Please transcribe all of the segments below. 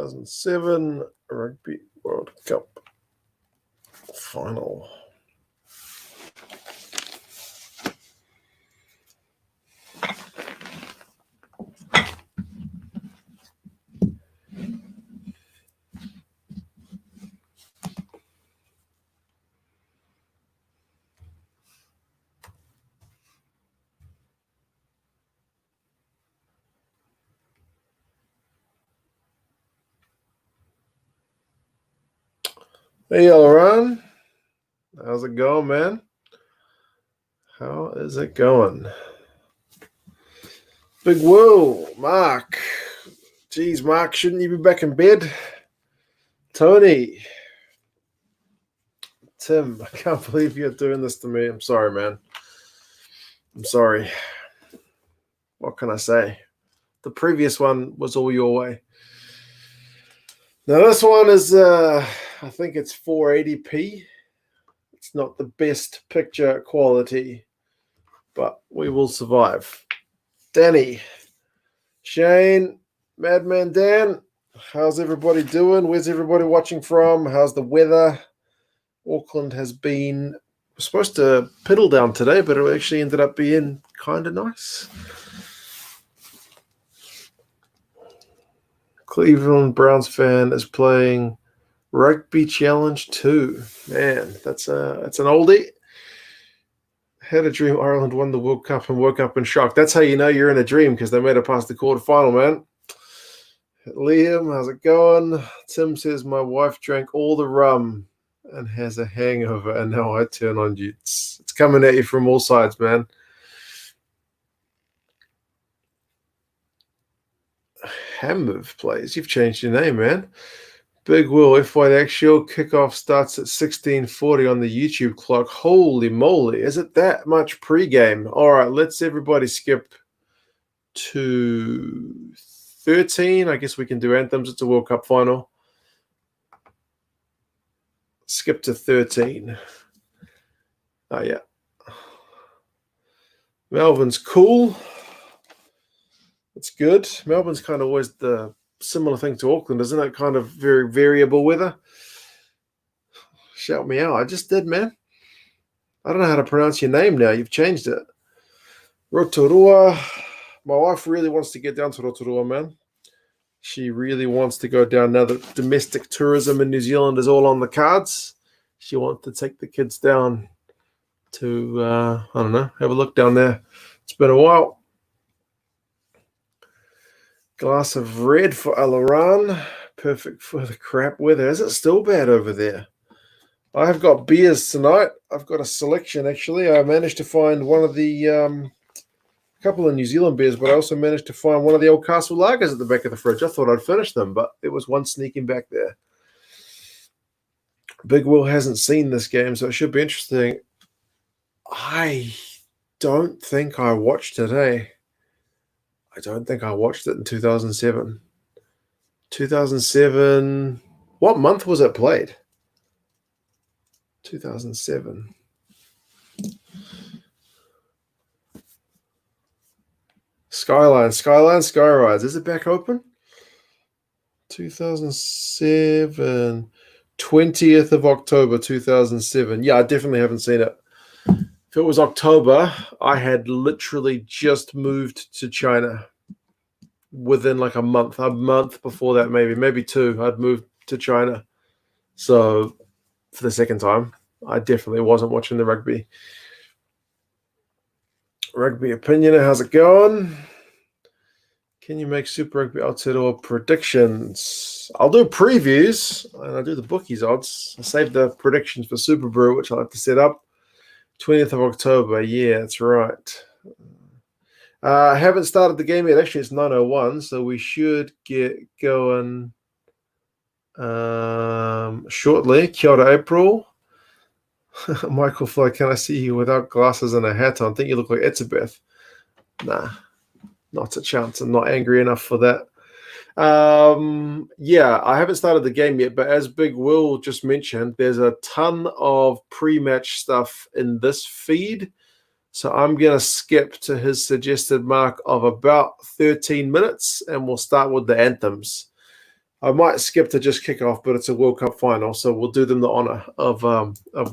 2007 Rugby World Cup final. Hey, Elron. How's it going, man? How is it going? Big Will, Mark. Geez, Mark, shouldn't you be back in bed? Tony. Tim, I can't believe you're doing this to me. I'm sorry, man. I'm sorry. What can I say? The previous one was all your way. Now, this one is, I think it's 480p. It's not the best picture quality, but we will survive. Danny, Shane, Madman Dan, how's everybody doing? Where's everybody watching from? How's the weather? Auckland has been supposed to piddle down today, but it actually ended up being kind of nice. Cleveland Browns fan is playing Rugby Challenge 2. Man, that's an oldie. Had a dream Ireland won the World Cup and woke up in shock. That's how you know you're in a dream, because they made it past the quarterfinal, man. Liam, how's it going? Tim says, my wife drank all the rum and has a hangover, and now I turn on you. It's coming at you from all sides, man. Hamov plays. You've changed your name, man. Big Will, FY the actual kickoff starts at 16:40 on the YouTube clock. Holy moly, is it that much pregame? All right, let's everybody skip to 13. I guess we can do anthems. It's a World Cup final. Skip to 13. Oh, yeah. Melbourne's cool. It's good. Melbourne's kind of always the similar thing to Auckland, isn't it? Kind of very variable weather. Shout me out. I just did, man. I don't know how to pronounce your name now. You've changed it. Rotorua. My wife really wants to get down to Rotorua, man. She really wants to go down now that domestic tourism in New Zealand is all on the cards. She wants to take the kids down to, I don't know, have a look down there. It's been a while. Glass of red for Alaran. Perfect for the crap weather. Is it still bad over there? I have got beers tonight. I've got a selection, actually. I managed to find one of the couple of New Zealand beers, but I also managed to find one of the old Castle Lagers at the back of the fridge. I thought I'd finish them, but there was one sneaking back there. Big Will hasn't seen this game, so it should be interesting. I don't think I watched it, eh? I don't think I watched it in 2007. 2007. What month was it played? 2007. Skyrise. Is it back open? 2007. 20th of October, 2007. Yeah, I definitely haven't seen it. If it was October, I had literally just moved to China within like a month before that, maybe two. I'd moved to China. So for the second time, I definitely wasn't watching the rugby. Rugby opinion, how's it going? Can you make Super Rugby outside or predictions? I'll do previews and I'll do the bookies odds. I saved the predictions for Super Brew, which I'll have to set up. 20th of October. Yeah, that's right. I haven't started the game yet. Actually, it's 9:01, so we should get going shortly. Kia ora, April. Michael Fly, can I see you without glasses and a hat on? I think you look like Etzebeth. Nah, not a chance. I'm not angry enough for that. Yeah, I haven't started the game yet, but as Big Will just mentioned, there's a ton of pre-match stuff in this feed. So I'm going to skip to his suggested mark of about 13 minutes, and we'll start with the anthems. I might skip to just kick off, but it's a World Cup final, so we'll do them the honor of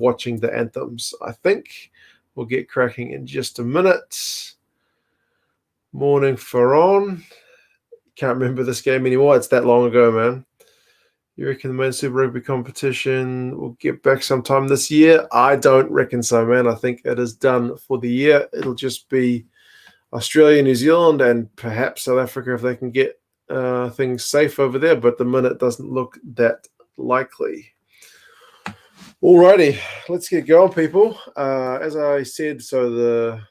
watching the anthems. I think we'll get cracking in just a minute. Morning, Ferron. Can't remember this game anymore. It's that long ago, man. You reckon the men's Super Rugby competition will get back sometime this year? I don't reckon so, man. I think it is done for the year. It'll just be Australia, New Zealand, and perhaps South Africa if they can get things safe over there. But the minute doesn't look that likely. Alrighty, let's get going, people. As I said, so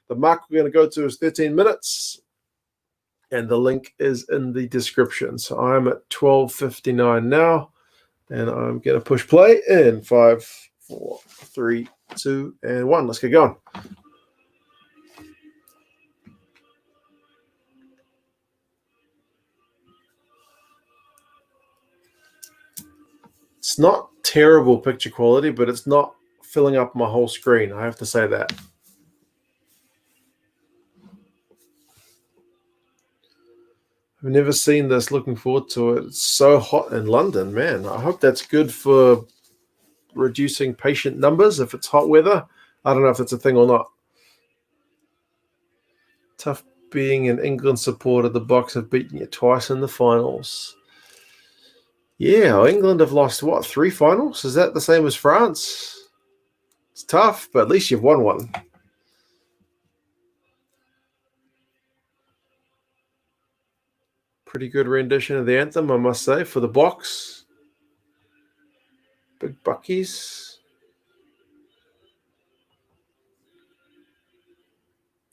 the mark we're going to go to is 13 minutes. And the link is in the description. So I'm at 12:59 now. And I'm going to push play in 5, 4, 3, 2, and 1. Let's get going. It's not terrible picture quality, but it's not filling up my whole screen. I have to say that. I've never seen this. Looking forward to it. It's so hot in London, man. I hope that's good for reducing patient numbers if it's hot weather. I don't know if that's a thing or not. Tough being an England supporter. The Boks have beaten you twice in the finals. Yeah, England have lost, 3 finals? Is that the same as France? It's tough, but at least you've won one. Pretty good rendition of the anthem, I must say, for the Boks. Big buckies.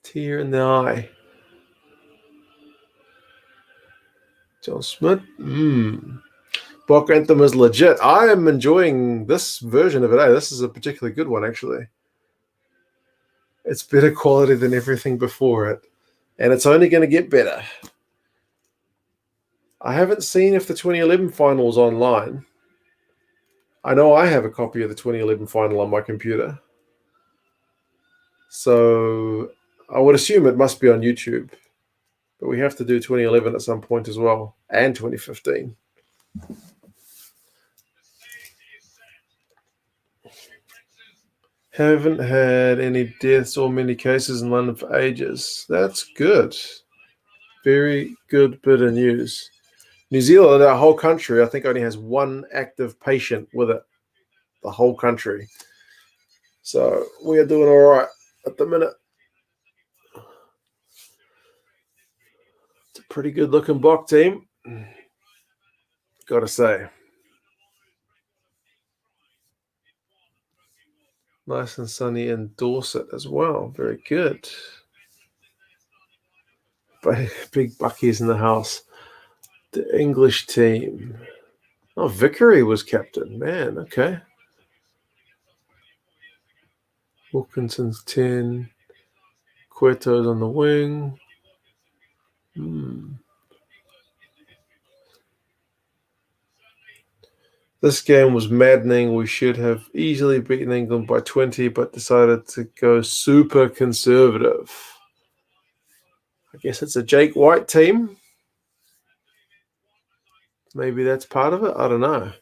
Tear in the eye. John Smith. Bok anthem is legit. I am enjoying this version of it. This is a particularly good one, actually. It's better quality than everything before it. And it's only going to get better. I haven't seen if the 2011 final is online. I know I have a copy of the 2011 final on my computer. So I would assume it must be on YouTube. But we have to do 2011 at some point as well. And 2015. Haven't had any deaths or many cases in London for ages. That's good. Very good bit of news. New Zealand, our whole country, I think only has one active patient with it. The whole country. So we are doing all right at the minute. It's a pretty good looking Bok team. Gotta say. Nice and sunny in Dorset as well. Very good. Big buckies in the house. The English team. Oh, Vickery was captain. Man, okay. Wilkinson's 10. Cueto's on the wing. This game was maddening. We should have easily beaten England by 20, but decided to go super conservative. I guess it's a Jake White team. Maybe that's part of it. I don't know.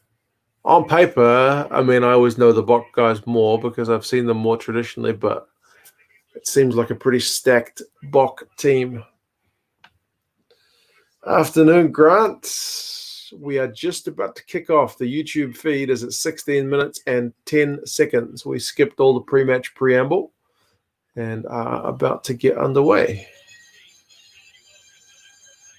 On paper, I mean, I always know the Bok guys more because I've seen them more traditionally, but it seems like a pretty stacked Bok team. Afternoon, Grant. We are just about to kick off. The YouTube feed is at 16 minutes and 10 seconds. We skipped all the pre-match preamble and are about to get underway.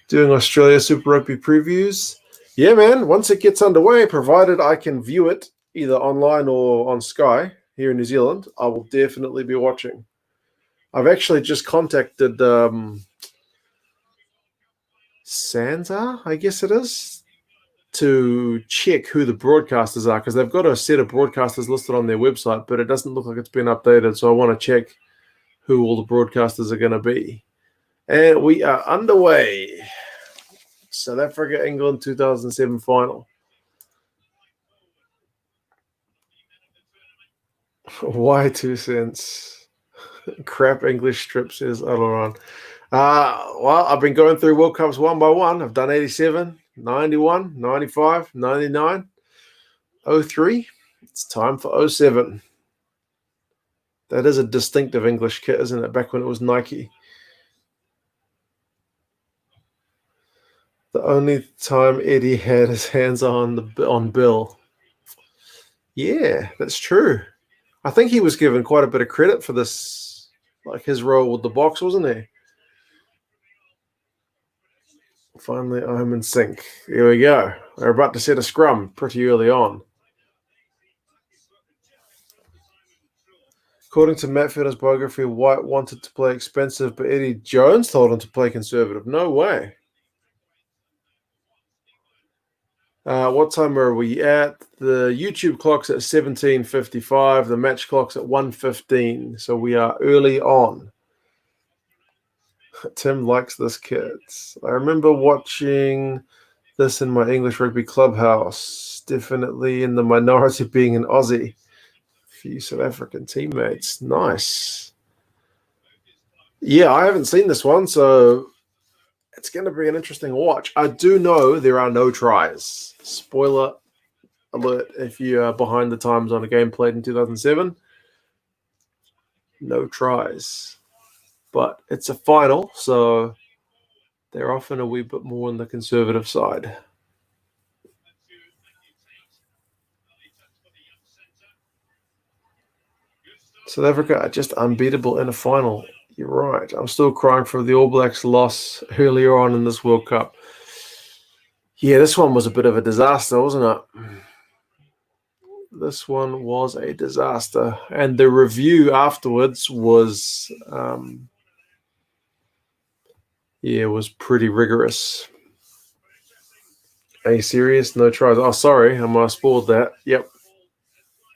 Doing Australia Super Rugby previews. Yeah, man, once it gets underway, provided I can view it either online or on Sky here in New Zealand, I will definitely be watching. I've actually just contacted Sansa, I guess it is, to check who the broadcasters are because they've got a set of broadcasters listed on their website, but it doesn't look like it's been updated, so I want to check who all the broadcasters are going to be. And we are underway. South Africa, England, 2007 final. Why 2 cents? Crap English strip, says Alaron. Well, I've been going through World Cups one by one. I've done 87. 91, 95, 99, 03. It's time for 07. That is a distinctive English kit, isn't it? Back when it was Nike. The only time Eddie had his hands on Bill. Yeah, that's true. I think he was given quite a bit of credit for this, like his role with the box, wasn't he? Finally, I'm in sync. Here we go. They're about to set a scrum pretty early on. According to Matt Field's biography, White wanted to play expensive, but Eddie Jones told him to play conservative. No way. What time are we at? The YouTube clock's at 17:55. The match clock's at 1:15. So we are early on. Tim likes this kid. I remember watching this in my English rugby clubhouse. Definitely in the minority being an Aussie. Few South African teammates. Nice. Yeah, I haven't seen this one, so it's going to be an interesting watch. I do know there are no tries. Spoiler alert if you are behind the times on a game played in 2007. No tries. But it's a final, so they're often a wee bit more on the conservative side. South Africa are just unbeatable in a final. You're right. I'm still crying for the All Blacks loss earlier on in this World Cup. Yeah, this one was a bit of a disaster, wasn't it? This one was a disaster. And the review afterwards was, was pretty rigorous. Are you serious? No tries. Oh, sorry. I might have spoiled that. Yep.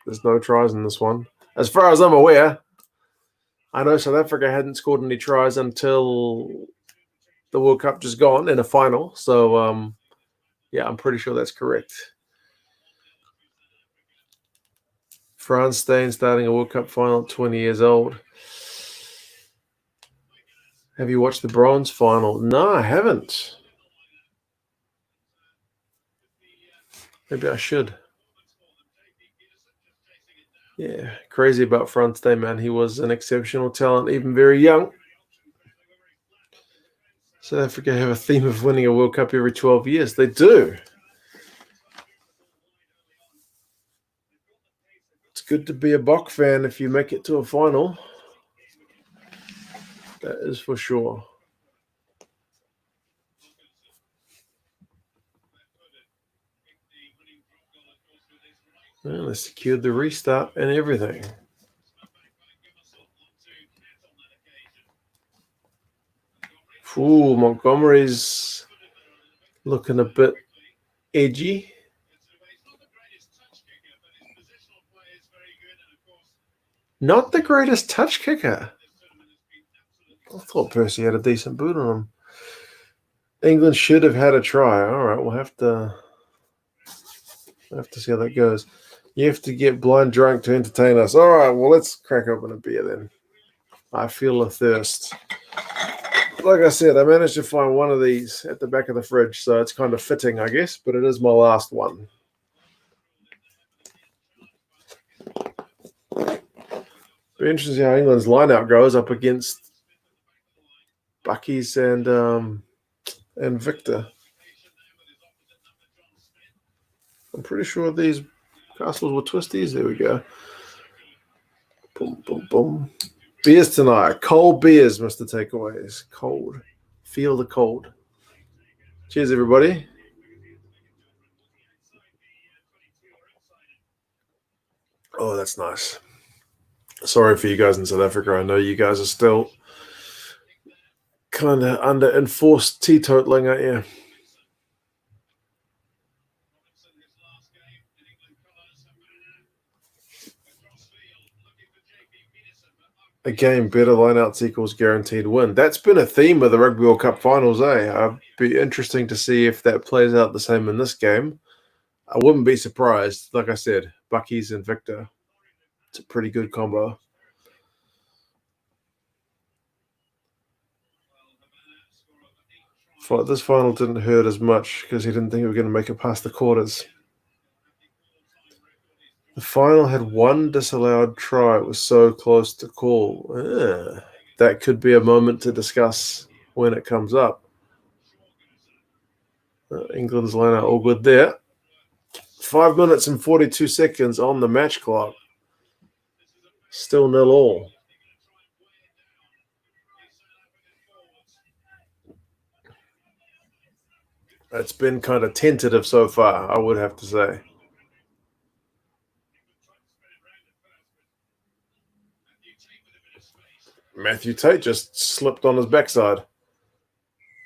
There's no tries in this one. As far as I'm aware, I know South Africa hadn't scored any tries until the World Cup just gone in a final. So, I'm pretty sure that's correct. Franz Steyn starting a World Cup final at 20 years old. Have you watched the bronze final? No, I haven't. Maybe I should. Yeah, crazy about Franz Steyn, man. He was an exceptional talent, even very young. South Africa have a theme of winning a World Cup every 12 years. They do. It's good to be a Bok fan if you make it to a final. That is for sure. Well, they secured the restart and everything. Ooh, Montgomery's looking a bit edgy. Not the greatest touch kicker. I thought Percy had a decent boot on him. England should have had a try. All right, we'll have to see how that goes. You have to get blind drunk to entertain us. All right, well, let's crack open a beer then. I feel a thirst. Like I said, I managed to find one of these at the back of the fridge, so it's kind of fitting, I guess, but it is my last one. Be interesting to see how England's lineout goes up against Bucky's and Victor. I'm pretty sure these castles were twisties. There we go. Boom, boom, boom. Beers tonight. Cold beers, Mr. Takeaways. Cold. Feel the cold. Cheers, everybody. Oh, that's nice. Sorry for you guys in South Africa. I know you guys are still kind of under enforced teetotaling, aren't you? Again, better lineouts equals guaranteed win. That's been a theme of the Rugby World Cup finals, I'd be interesting to see if that plays out the same in this game. I wouldn't be surprised. Like I said, Bucky's and Victor. It's a pretty good combo. This final didn't hurt as much because he didn't think we were going to make it past the quarters. The final had one disallowed try. It was so close to call. That could be a moment to discuss when it comes up. England's line-out all good there. 5 minutes and 42 seconds on the match clock. Still 0-0. It's been kind of tentative so far, I would have to say. Matthew Tate just slipped on his backside.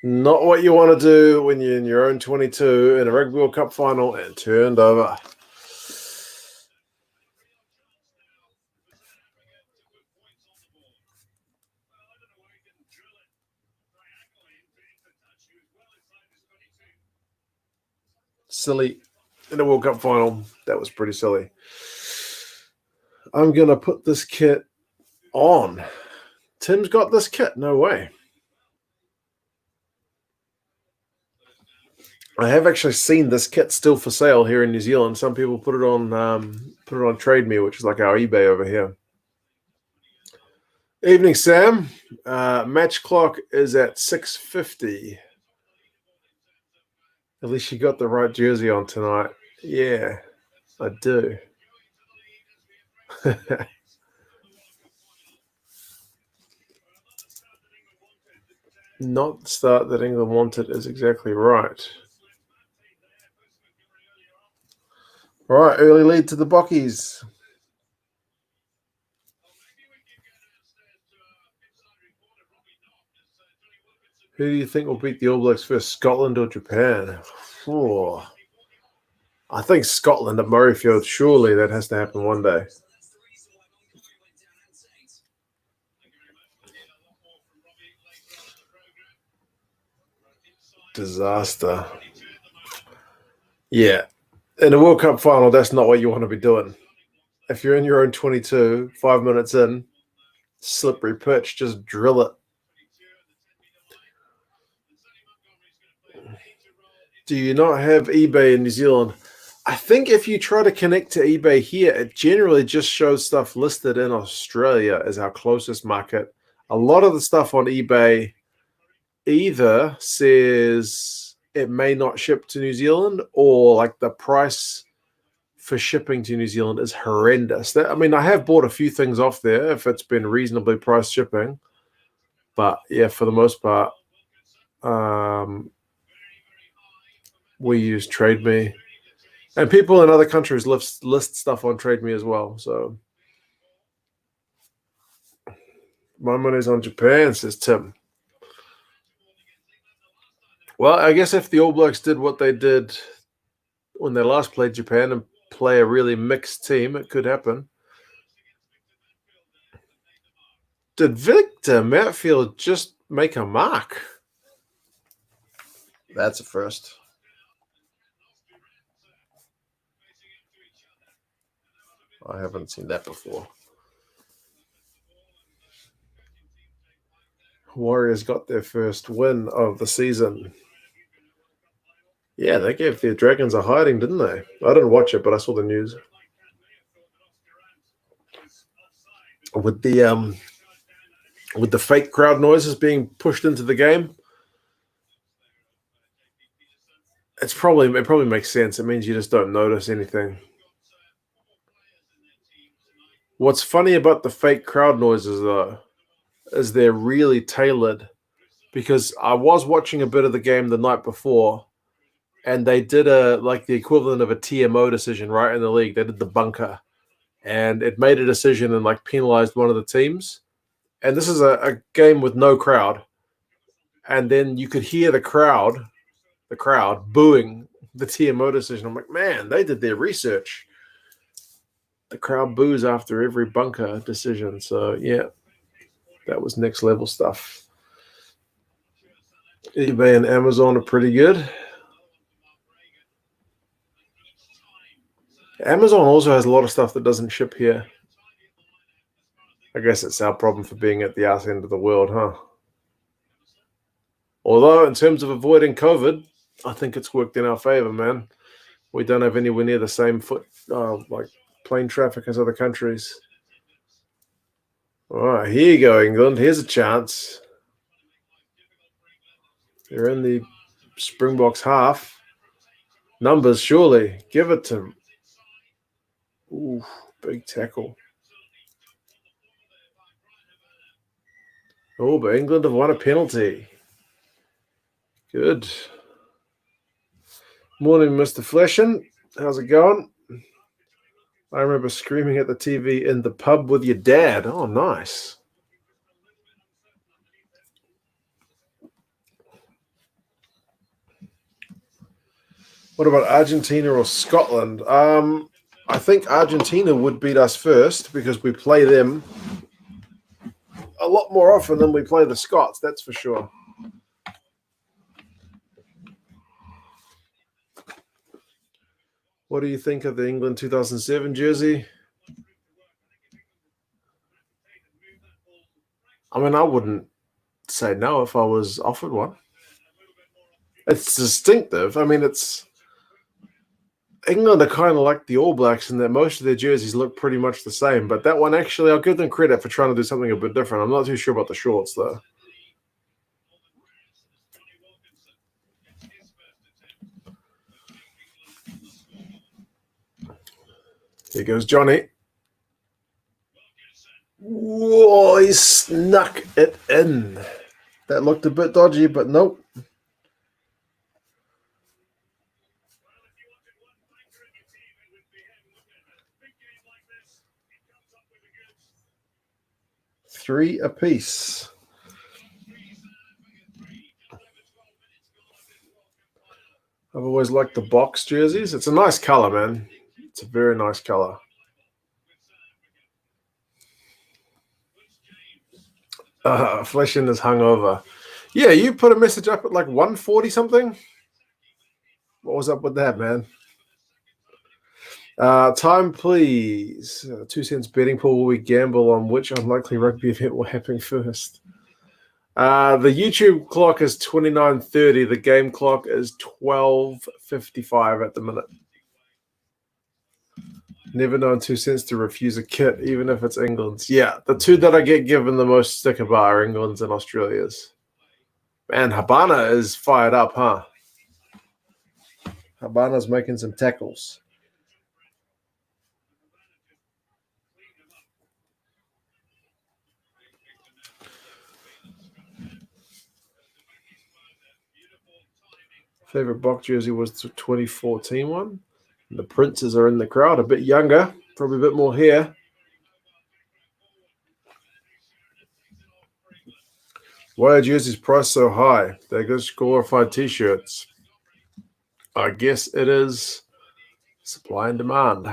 Not what you want to do when you're in your own 22 in a Rugby World Cup final and turned over. Silly. In a World Cup final, that was pretty silly. I'm going to put this kit on. Tim's got this kit. No way. I have actually seen this kit still for sale here in New Zealand. Some people put it on Trade Me, which is like our eBay over here. Evening, Sam. Match clock is at 6:50. At least you got the right jersey on tonight. Yeah, I do. Not the start that England wanted is exactly right. All right, early lead to the Bockies. Who do you think will beat the All Blacks first, Scotland or Japan? Oh, I think Scotland at Murrayfield. Surely that has to happen one day. Disaster. Yeah. In a World Cup final, that's not what you want to be doing. If you're in your own 22, 5 minutes in, slippery pitch, just drill it. Do you not have eBay in New Zealand? I think if you try to connect to eBay here, it generally just shows stuff listed in Australia as our closest market. A lot of the stuff on eBay either says it may not ship to New Zealand or like the price for shipping to New Zealand is horrendous. I have bought a few things off there if it's been reasonably priced shipping. But yeah, for the most part, we use Trade Me. And people in other countries list stuff on Trade Me as well. So my money's on Japan, says Tim. Well, I guess if the All Blacks did what they did when they last played Japan and play a really mixed team, it could happen. Did Victor Matfield just make a mark? That's a first. I haven't seen that before. Warriors got their first win of the season. Yeah, they gave their Dragons a hiding, didn't they? I didn't watch it, but I saw the news. With the fake crowd noises being pushed into the game, it probably makes sense. It means you just don't notice anything. What's funny about the fake crowd noises, though, is they're really tailored. Because I was watching a bit of the game the night before, and they did the equivalent of a TMO decision right in the league. They did the bunker, and it made a decision and penalized one of the teams. And this is a game with no crowd, and then you could hear the crowd booing the TMO decision. I'm like, man, they did their research. The crowd boos after every bunker decision. So yeah, that was next level stuff. eBay and Amazon are pretty good. Amazon also has a lot of stuff that doesn't ship here. I guess it's our problem for being at the arse end of the world, huh? Although, in terms of avoiding COVID, I think it's worked in our favor, man. We don't have anywhere near the same like plane traffic as other countries. All right, here you go, England. Here's a chance. You're in the Springboks half. Numbers, surely. Give it to... Ooh, big tackle. Oh, but England have won a penalty. Good. Morning, Mr. Fleshin. How's it going? I remember screaming at the TV in the pub with your dad. Oh, nice. What about Argentina or Scotland? I think Argentina would beat us first because we play them a lot more often than we play the Scots, that's for sure. What do you think of the England 2007 jersey? I mean, I wouldn't say no if I was offered one. It's distinctive. I mean, it's... England are kind of like the All Blacks in that most of their jerseys look pretty much the same. But that one, actually, I'll give them credit for trying to do something a bit different. I'm not too sure about the shorts, though. Here goes Johnny. Whoa, he snuck it in. That looked a bit dodgy, but nope. Three apiece. I've always liked the box jerseys. It's a nice color, man. It's a very nice color. Fleshin is hungover. Yeah, you put a message up at like 140 something. What was up with that, man? Time, please. 2 cents betting pool where we gamble on which unlikely rugby event will happen first. The YouTube clock is 29:30. The game clock is 12:55 at the minute. Never known 2 cents to refuse a kit, even if it's England's. Yeah, the two that I get given the most stick about are England's and Australia's. Man, Habana is fired up, huh? Habana's making some tackles. Favorite Bok jersey was the 2014 one. The Princes are in the crowd, a bit younger, probably a bit more hair. Why are jerseys priced so high? They're just glorified t-shirts. I guess it is supply and demand.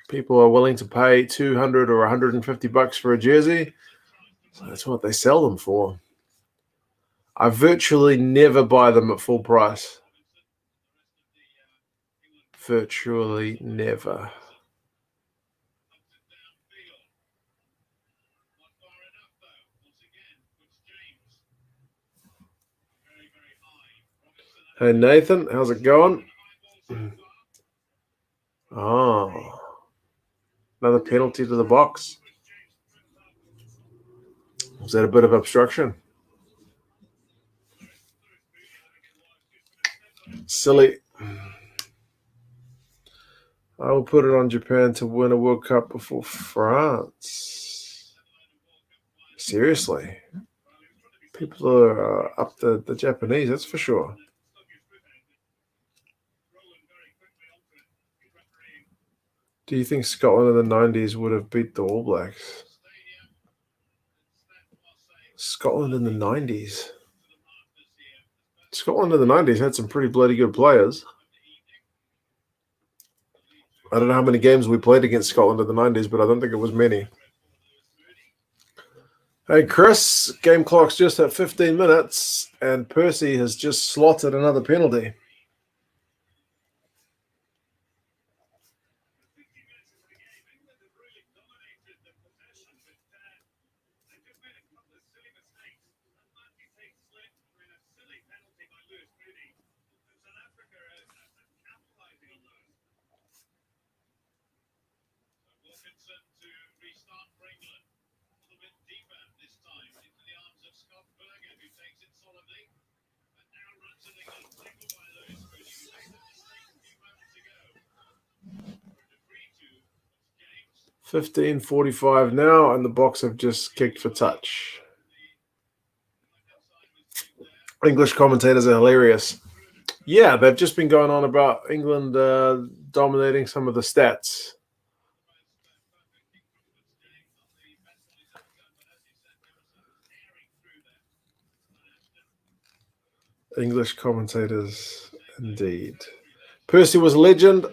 People are willing to pay $200 or $150 for a jersey, so that's what they sell them for. I virtually never buy them at full price. Virtually never. Hey, Nathan, how's it going? Oh, another penalty to the box. Was that a bit of obstruction? Silly. I will put it on Japan to win a World Cup before France. Seriously. People are up the Japanese, that's for sure. Do you think Scotland in the 90s would have beat the All Blacks? Scotland in the 90s. Scotland in the 90s had some pretty bloody good players. I don't know how many games we played against Scotland in the 90s, but I don't think it was many. Hey, Chris, game clock's just at 15 minutes, and Percy has just slotted another penalty. 15:45 now, and the Boks have just kicked for touch. English commentators are hilarious. Yeah, they've just been going on about England dominating some of the stats. English commentators, indeed. Percy was a legend.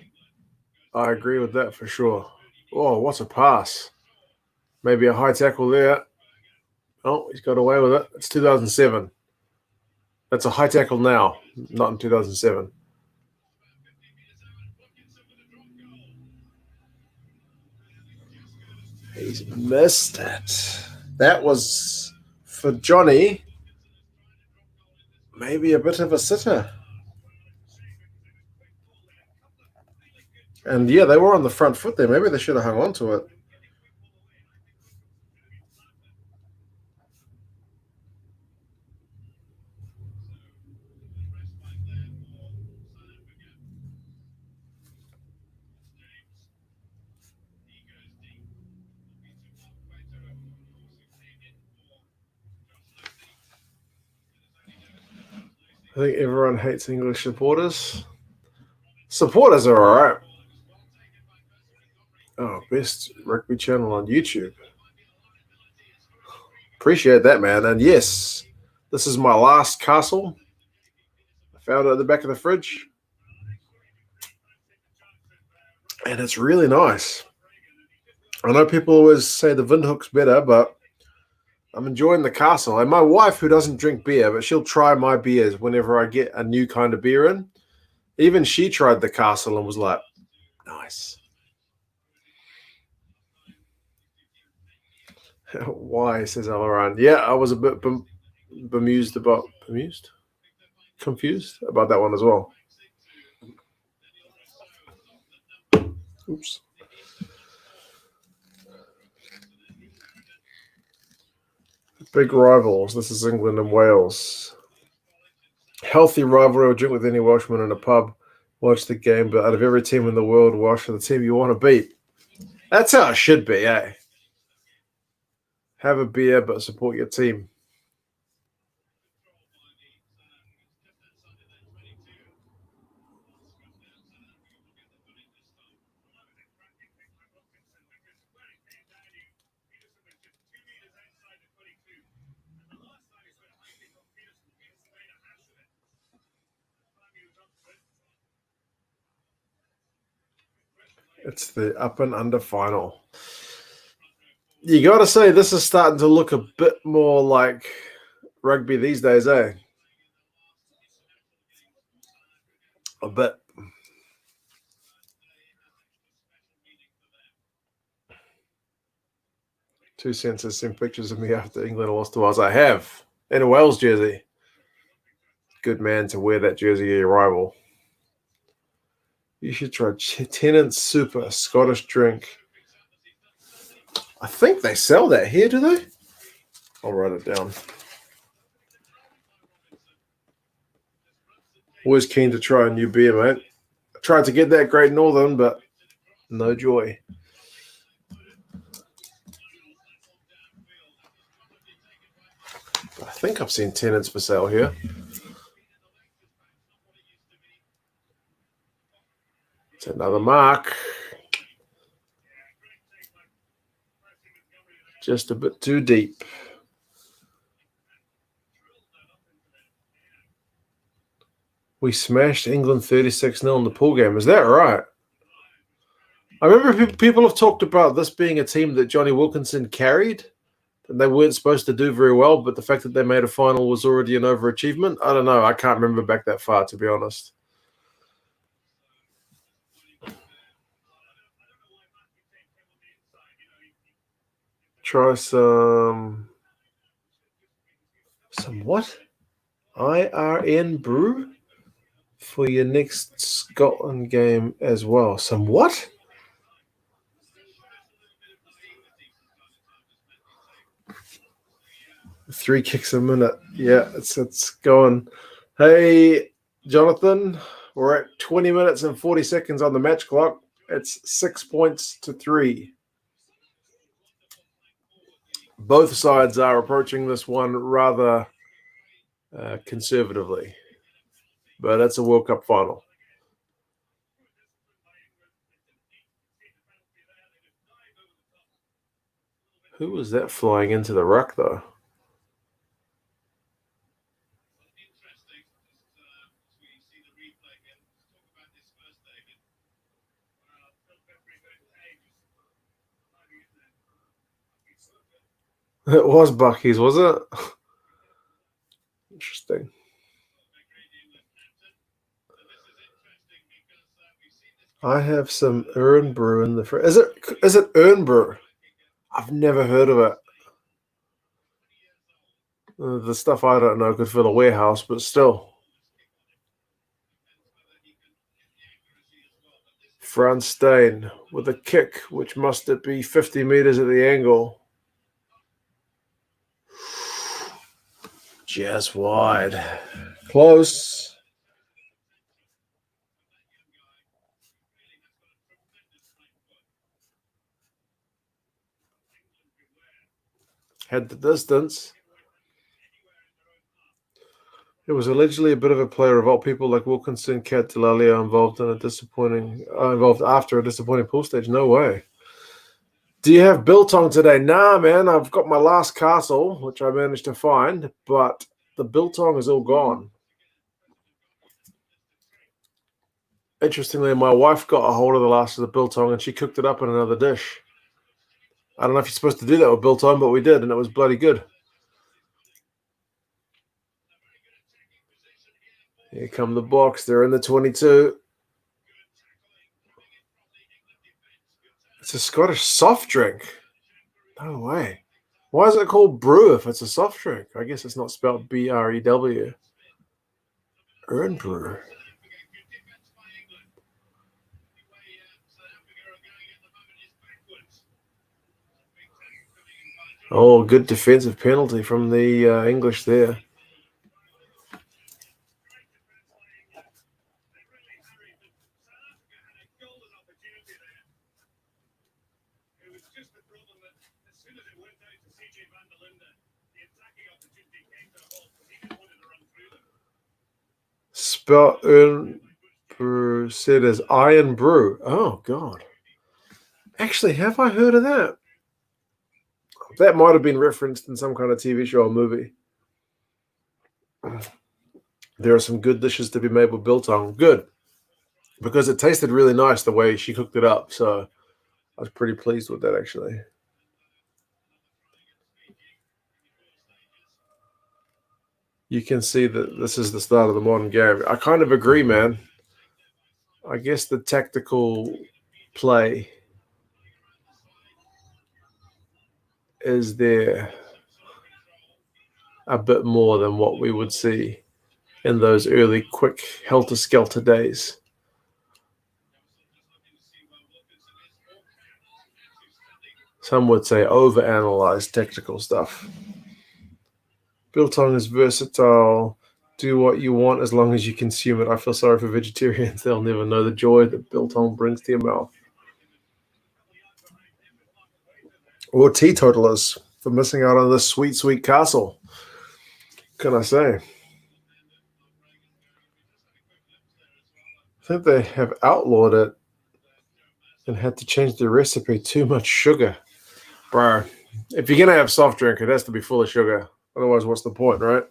I agree with that for sure. Oh, what a pass. Maybe a high tackle there. Oh, he's got away with it. It's 2007. That's a high tackle now, not in 2007. He's missed it. That was, for Johnny, maybe a bit of a sitter. And yeah, they were on the front foot there. Maybe they should have hung on to it. I think everyone hates English supporters. Supporters are all right. Oh, best rugby channel on YouTube. Appreciate that, man. And yes, this is my last castle. I found it at the back of the fridge. And it's really nice. I know people always say the Windhoek's better, but I'm enjoying the castle. And my wife, who doesn't drink beer, but she'll try my beers whenever I get a new kind of beer in. Even she tried the castle and was like, nice. Why, says Alaran. Yeah, I was a bit confused about that one as well. Oops. Big rivals. This is England and Wales. Healthy rivalry. Or drink with any Welshman in a pub. Watch the game, but out of every team in the world, watch for the team you want to beat. That's how it should be, eh? Have a beer, but support your team. It's the up and under final. You got to say, this is starting to look a bit more like rugby these days, eh? A bit. Two Cents has sent pictures of me after England lost to Wales. I have. In a Wales jersey. Good man to wear that jersey of your rival. You should try Tennant Super Scottish drink. I think they sell that here, do they? I'll write it down. Always keen to try a new beer, mate. I tried to get that Great Northern, but no joy. I think I've seen Tennants for sale here. It's another mark. Just a bit too deep. We smashed England 36-0 in the pool game. Is that right? I remember people have talked about this being a team that Johnny Wilkinson carried. And they weren't supposed to do very well, but the fact that they made a final was already an overachievement. I don't know. I can't remember back that far, to be honest. Try some what? IRN brew for your next Scotland game as well. Some what? 3 kicks a minute. Yeah, it's going. Hey, Jonathan, we're at 20 minutes and 40 seconds on the match clock. It's 6 points to 3. Both sides are approaching this one rather conservatively, but it's a World Cup final. Who was that flying into the ruck, though? It was Bucky's, was it? Interesting. I have some Urn Brew in the fridge. Is it Urn Brew? I've never heard of it. The stuff I don't know could fill a warehouse, but still. Front Stain with a kick, which must be 50 meters at the angle. Just wide. Close. Had the distance. It was allegedly a bit of a play revolt. People like Wilkinson, Cat Delalia involved after a disappointing pool stage. No way. Do you have biltong today? Nah, man. I've got my last castle, which I managed to find, but the biltong is all gone. Interestingly, my wife got a hold of the last of the biltong and she cooked it up in another dish. I don't know if you're supposed to do that with biltong, but we did, and it was bloody good. Here come the Boks. They're in the 22. It's a Scottish soft drink. No way. Why is it called brew if it's a soft drink? I guess it's not spelled B-R-E-W. Urn brew. Oh, good defensive penalty from the English there. Spell Urn brew said as iron brew. Oh, God. Actually, have I heard of that? That might have been referenced in some kind of TV show or movie. There are some good dishes to be made with biltong. Good. Because it tasted really nice the way she cooked it up. So I was pretty pleased with that, actually. You can see that this is the start of the modern game. I kind of agree, man. I guess the tactical play is there a bit more than what we would see in those early quick helter-skelter days. Some would say overanalyze tactical stuff. Biltong is versatile. Do what you want as long as you consume it. I feel sorry for vegetarians. They'll never know the joy that biltong brings to your mouth. Or teetotalers for missing out on this sweet, sweet castle. What can I say? I think they have outlawed it and had to change the recipe. Too much sugar. Bro, if you're going to have soft drink, it has to be full of sugar. Otherwise, what's the point, right?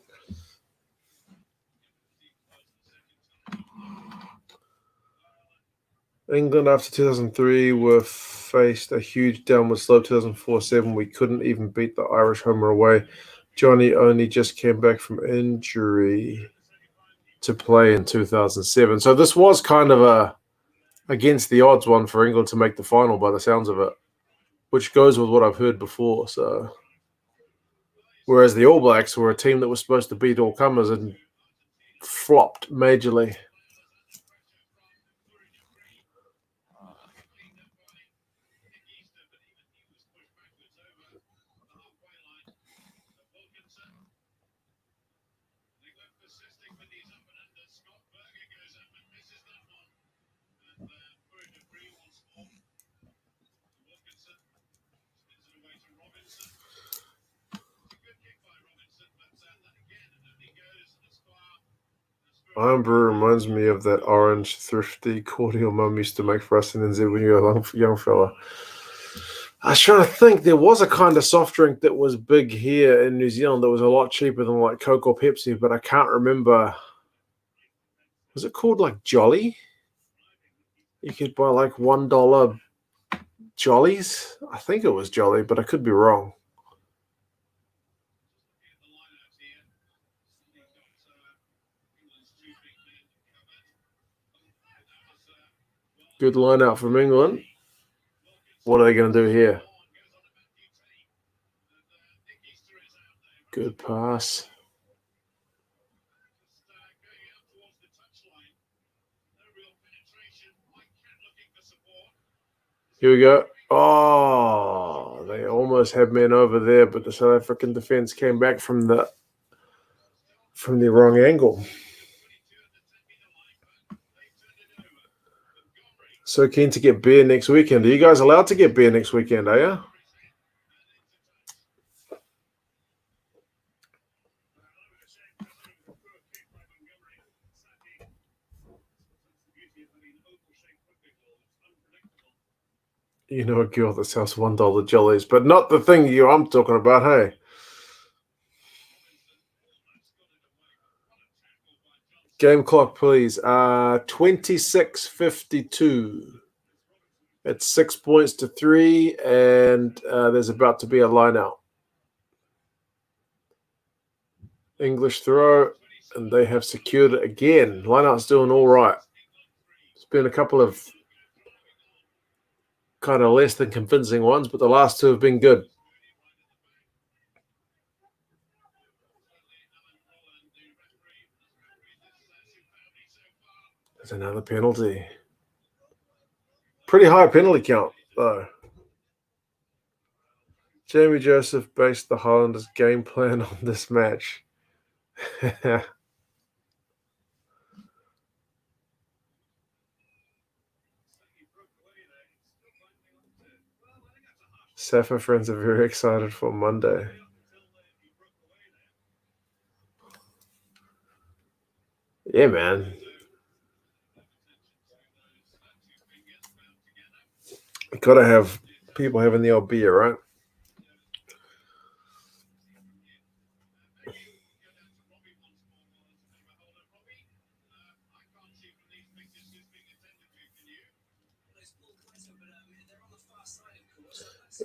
England after 2003 were faced a huge downward slope. 2004-07, we couldn't even beat the Irish home or away. Johnny only just came back from injury to play in 2007. So this was kind of a against the odds one for England to make the final by the sounds of it, which goes with what I've heard before. So, whereas the All Blacks were a team that was supposed to beat all comers and flopped majorly. Iron Brew reminds me of that orange, thrifty, cordial mum used to make for us in NZ when you were a young fella. I was trying to think. There was a kind of soft drink that was big here in New Zealand that was a lot cheaper than like Coke or Pepsi, but I can't remember. Was it called like Jolly? You could buy like $1 Jollies. I think it was Jolly, but I could be wrong. Good line out from England. What are they going to do here? Good pass. Here we go. Oh, they almost had men over there, but the South African defense came back from the wrong angle. So keen to get beer next weekend. Are you guys allowed to get beer next weekend, are you? You know a girl that sells $1 jollies, but not the thing I'm talking about, hey? Game clock, please. 26:52. It's 6 points to 3, and there's about to be a line out. English throw, and they have secured it again. Line out's doing all right. It's been a couple of kind of less than convincing ones, but the last two have been good. There's another penalty. Pretty high penalty count, though. Jamie Joseph based the Highlanders' game plan on this match. Safa friends are very excited for Monday. Yeah, man. Gotta have people having the old beer, right?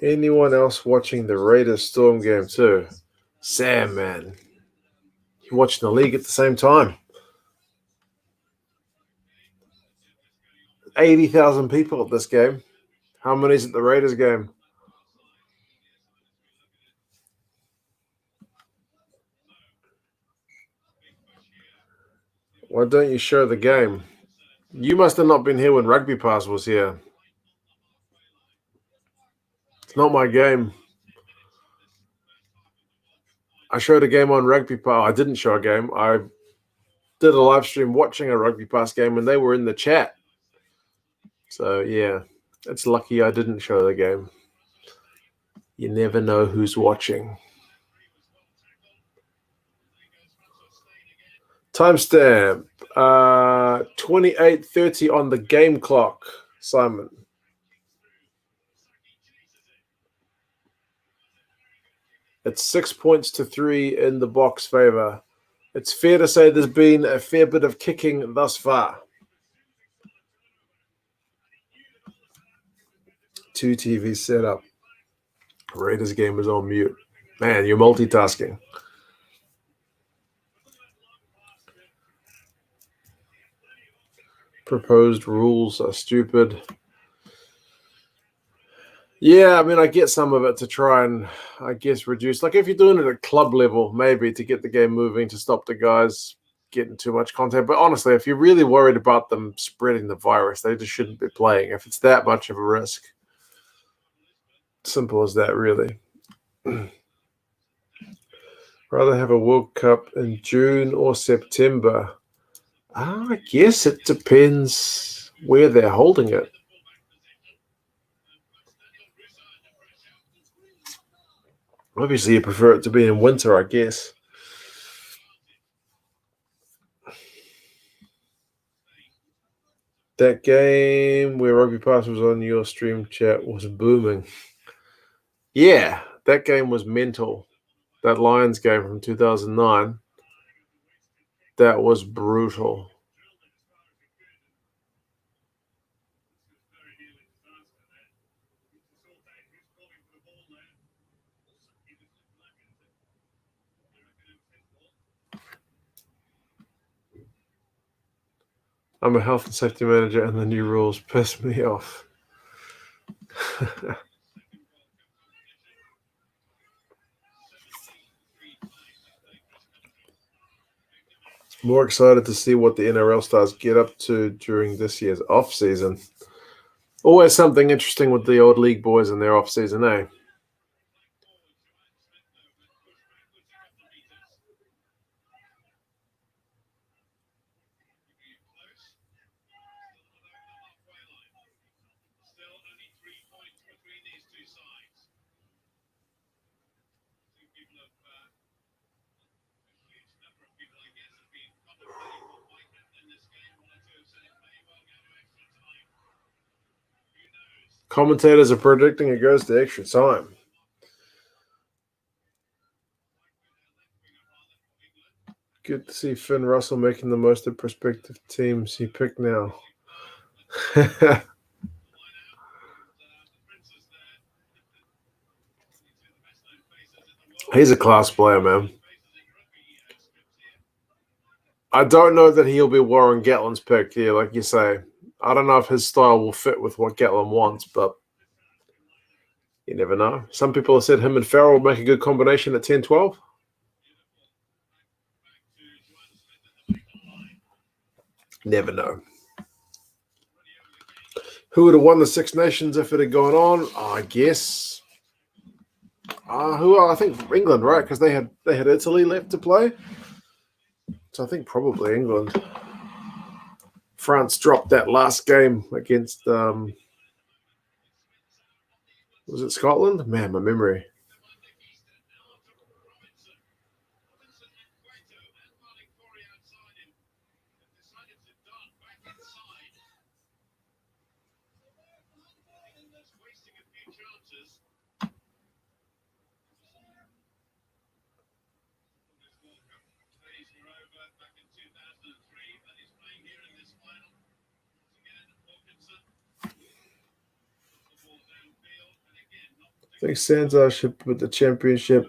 Anyone else watching the Raiders Storm game too? Sam, man. You're watching the league at the same time. 80,000 people at this game. How many is at the Raiders game? Why don't you show the game? You must have not been here when Rugby Pass was here. It's not my game. I showed a game on Rugby Pass. I didn't show a game. I did a live stream watching a Rugby Pass game, and they were in the chat. So, yeah, it's lucky I didn't show the game. You never know who's watching. Timestamp. 28:30 on the game clock, Simon. It's 6 points to 3 in the Boks' favor. It's fair to say there's been a fair bit of kicking thus far. 2 TVs set up. Raiders game is on mute. Man, you're multitasking. Proposed rules are stupid. Yeah, I mean, I get some of it to try and, I guess, reduce. Like if you're doing it at club level, maybe to get the game moving, to stop the guys getting too much contact. But honestly, if you're really worried about them spreading the virus, they just shouldn't be playing. If it's that much of a risk. Simple as that, really. Rather have a World Cup in June or September. I guess it depends where they're holding it. Obviously, you prefer it to be in winter, I guess. That game where Rugby Pass was on your stream chat was booming. Yeah, that game was mental. That Lions game from 2009, that was brutal. I'm a health and safety manager, and the new rules piss me off. More excited to see what the NRL stars get up to during this year's off season. Always something interesting with the old league boys in their off season, eh? Commentators are predicting it goes to extra time. Good to see Finn Russell making the most of prospective teams he picked now. He's a class player, man. I don't know that he'll be Warren Gatlin's pick here, like you say. I don't know if his style will fit with what Gatlin wants, but you never know. Some people have said him and Farrell will make a good combination at 10-12. Never know. Who would have won the Six Nations if it had gone on? I guess. I think England, right? Because they had Italy left to play. So I think probably England. France dropped that last game against was it Scotland? Man, my memory. I think Santa should put the championship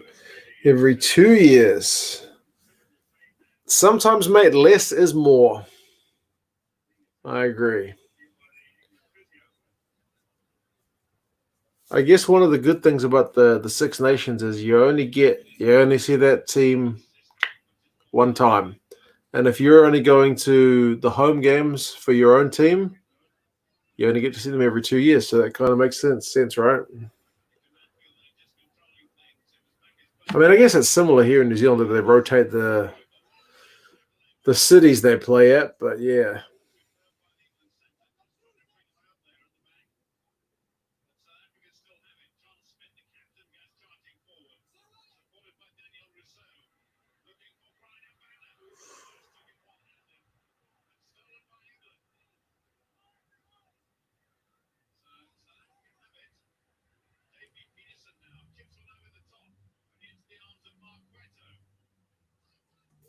every 2 years. Sometimes, mate, less is more. I agree. I guess one of the good things about the Six Nations is you only see that team one time. And if you're only going to the home games for your own team, you only get to see them every 2 years. So that kind of makes sense, right? I mean, I guess it's similar here in New Zealand that they rotate the cities they play at, but yeah.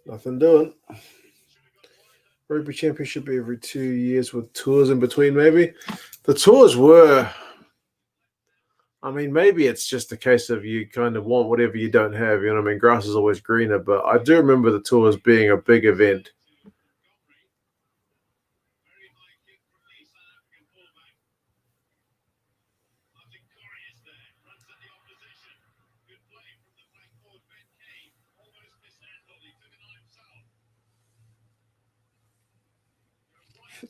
Nothing doing. Rugby Championship every 2 years with tours in between, maybe. The tours were, I mean, maybe it's just a case of you kind of want whatever you don't have. You know what I mean? Grass is always greener, but I do remember the tours being a big event.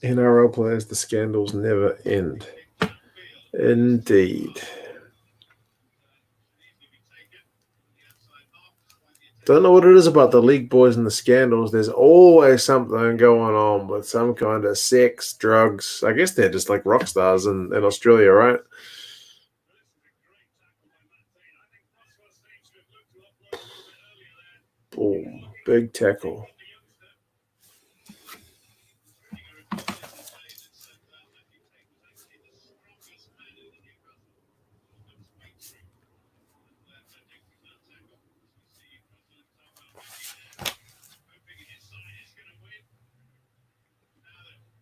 NRL players, the scandals never end. Indeed. Don't know what it is about the league boys and the scandals. There's always something going on with some kind of sex, drugs. I guess they're just like rock stars in Australia, right? Boom. Big tackle.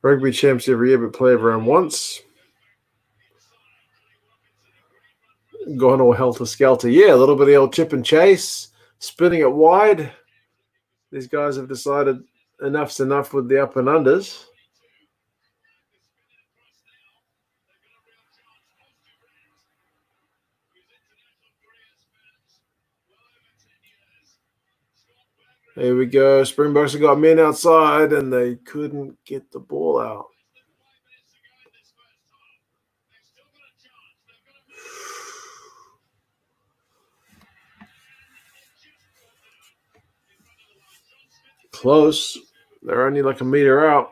Rugby champs every year, but play around once. Going all helter-skelter. Yeah, a little bit of the old chip and chase. Spinning it wide. These guys have decided enough's enough with the up and unders. Here we go. Springboks have got men outside, and they couldn't get the ball out. Close. They're only like a meter out.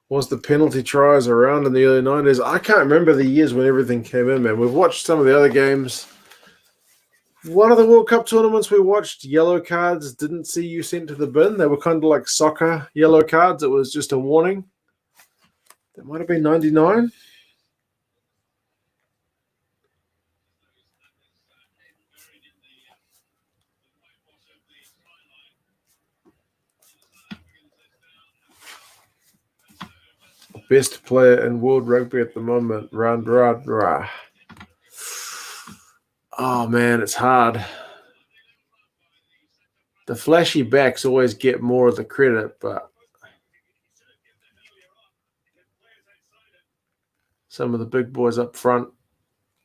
Was the penalty tries around in the early 90s? I can't remember the years when everything came in, man. We've watched some of the other games. One of the World Cup tournaments we watched, yellow cards didn't see you sent to the bin. They were kind of like soccer yellow cards. It was just a warning. That might have been 99. Best player in world rugby at the moment, Rah. Oh, man, it's hard. The flashy backs always get more of the credit, but some of the big boys up front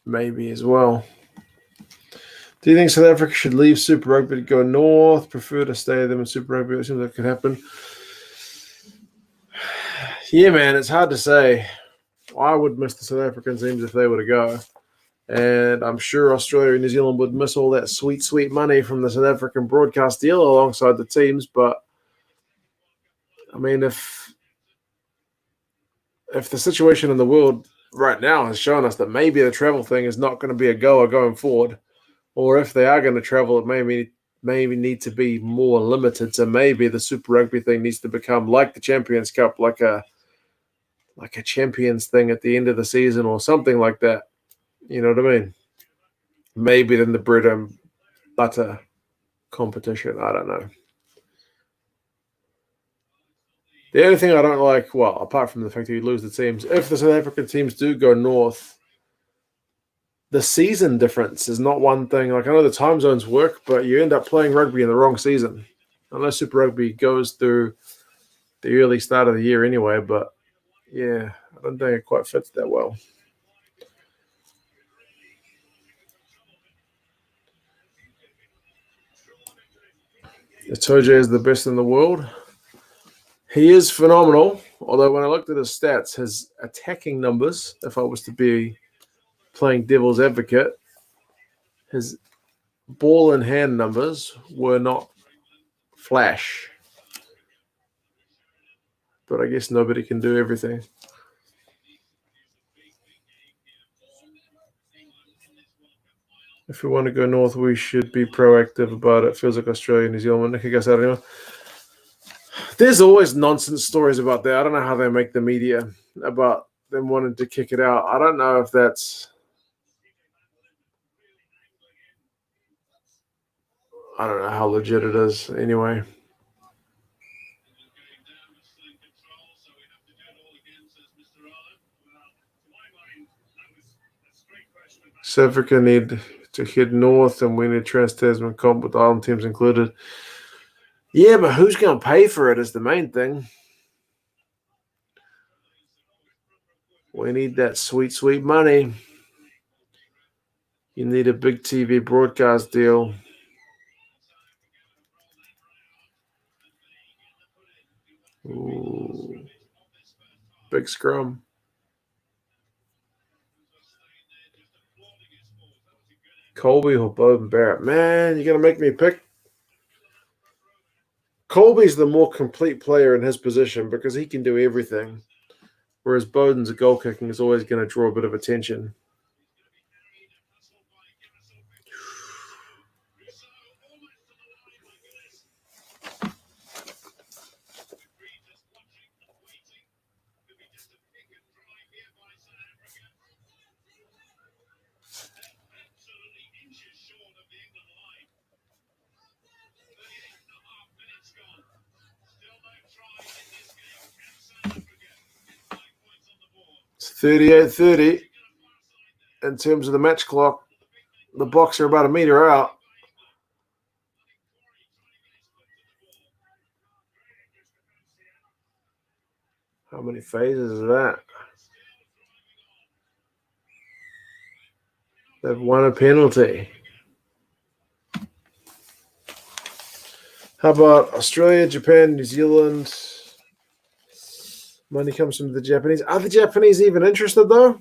maybe as well. Do you think South Africa should leave Super Rugby to go north? Prefer to stay them in Super Rugby? It seems like it could happen. Yeah, man, it's hard to say. I would miss the South African teams if they were to go. And I'm sure Australia and New Zealand would miss all that sweet, sweet money from the South African broadcast deal alongside the teams. But, I mean, if the situation in the world right now has shown us that maybe the travel thing is not going to be a goer going forward, or if they are going to travel, it maybe need to be more limited. So maybe the Super Rugby thing needs to become like the Champions Cup, like a Champions thing at the end of the season or something like that. You know what I mean? Maybe then the bread and butter competition. I don't know. The only thing I don't like, well, apart from the fact that you lose the teams, if the South African teams do go north, the season difference is not one thing. Like, I know the time zones work, but you end up playing rugby in the wrong season. Unless Super Rugby goes through the early start of the year anyway, but yeah, I don't think it quite fits that well. Itoje is the best in the world. He is phenomenal, although when I looked at his stats, his attacking numbers, if I was to be playing devil's advocate, his ball in hand numbers were not flash. But I guess nobody can do everything. If we want to go north, we should be proactive about it. Feels like Australia, New Zealand. There's always nonsense stories about that. I don't know how they make the media about them wanting to kick it out. I don't know if that's... I don't know how legit it is anyway. South Africa need to head north and win a Trans-Tasman comp with island teams included. Yeah, but who's going to pay for it is the main thing. We need that sweet, sweet money. You need a big TV broadcast deal. Big scrum. Colby or Bowden Barrett? Man, you're going to make me pick. Colby's the more complete player in his position because he can do everything. Whereas Bowden's goal kicking is always going to draw a bit of attention. It's 38-30 in terms of the match clock. The Boks are about a meter out. How many phases is that? They've won a penalty. How about Australia, Japan, New Zealand? Money comes from the Japanese. Are the Japanese even interested, though?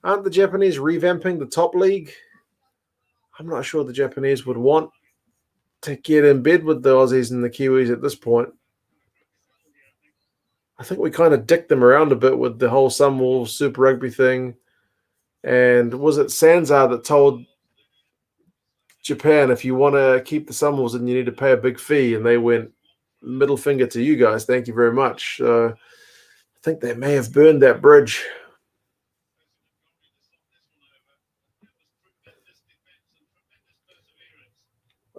Aren't the Japanese revamping the top league? I'm not sure the Japanese would want to get in bed with the Aussies and the Kiwis at this point. I think we kind of dicked them around a bit with the whole Sunwolves Super Rugby thing. And was it Sanzar that told Japan, if you want to keep the Sunwolves, then you need to pay a big fee? And they went, middle finger to you guys. Thank you very much. I think they may have burned that bridge.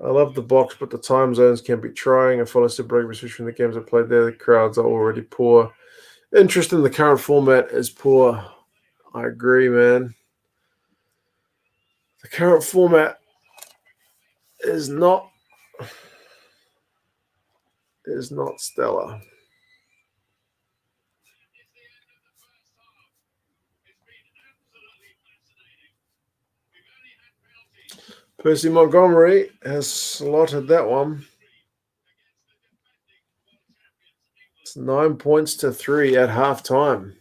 I love the Boks, but the time zones can be trying. I follow Super Rugby, especially when the games are played there. The crowds are already poor. Interest in the current format is poor. I agree, man. The current format is not stellar. Percy Montgomery has slotted that one. It's 9 points to 3 at halftime.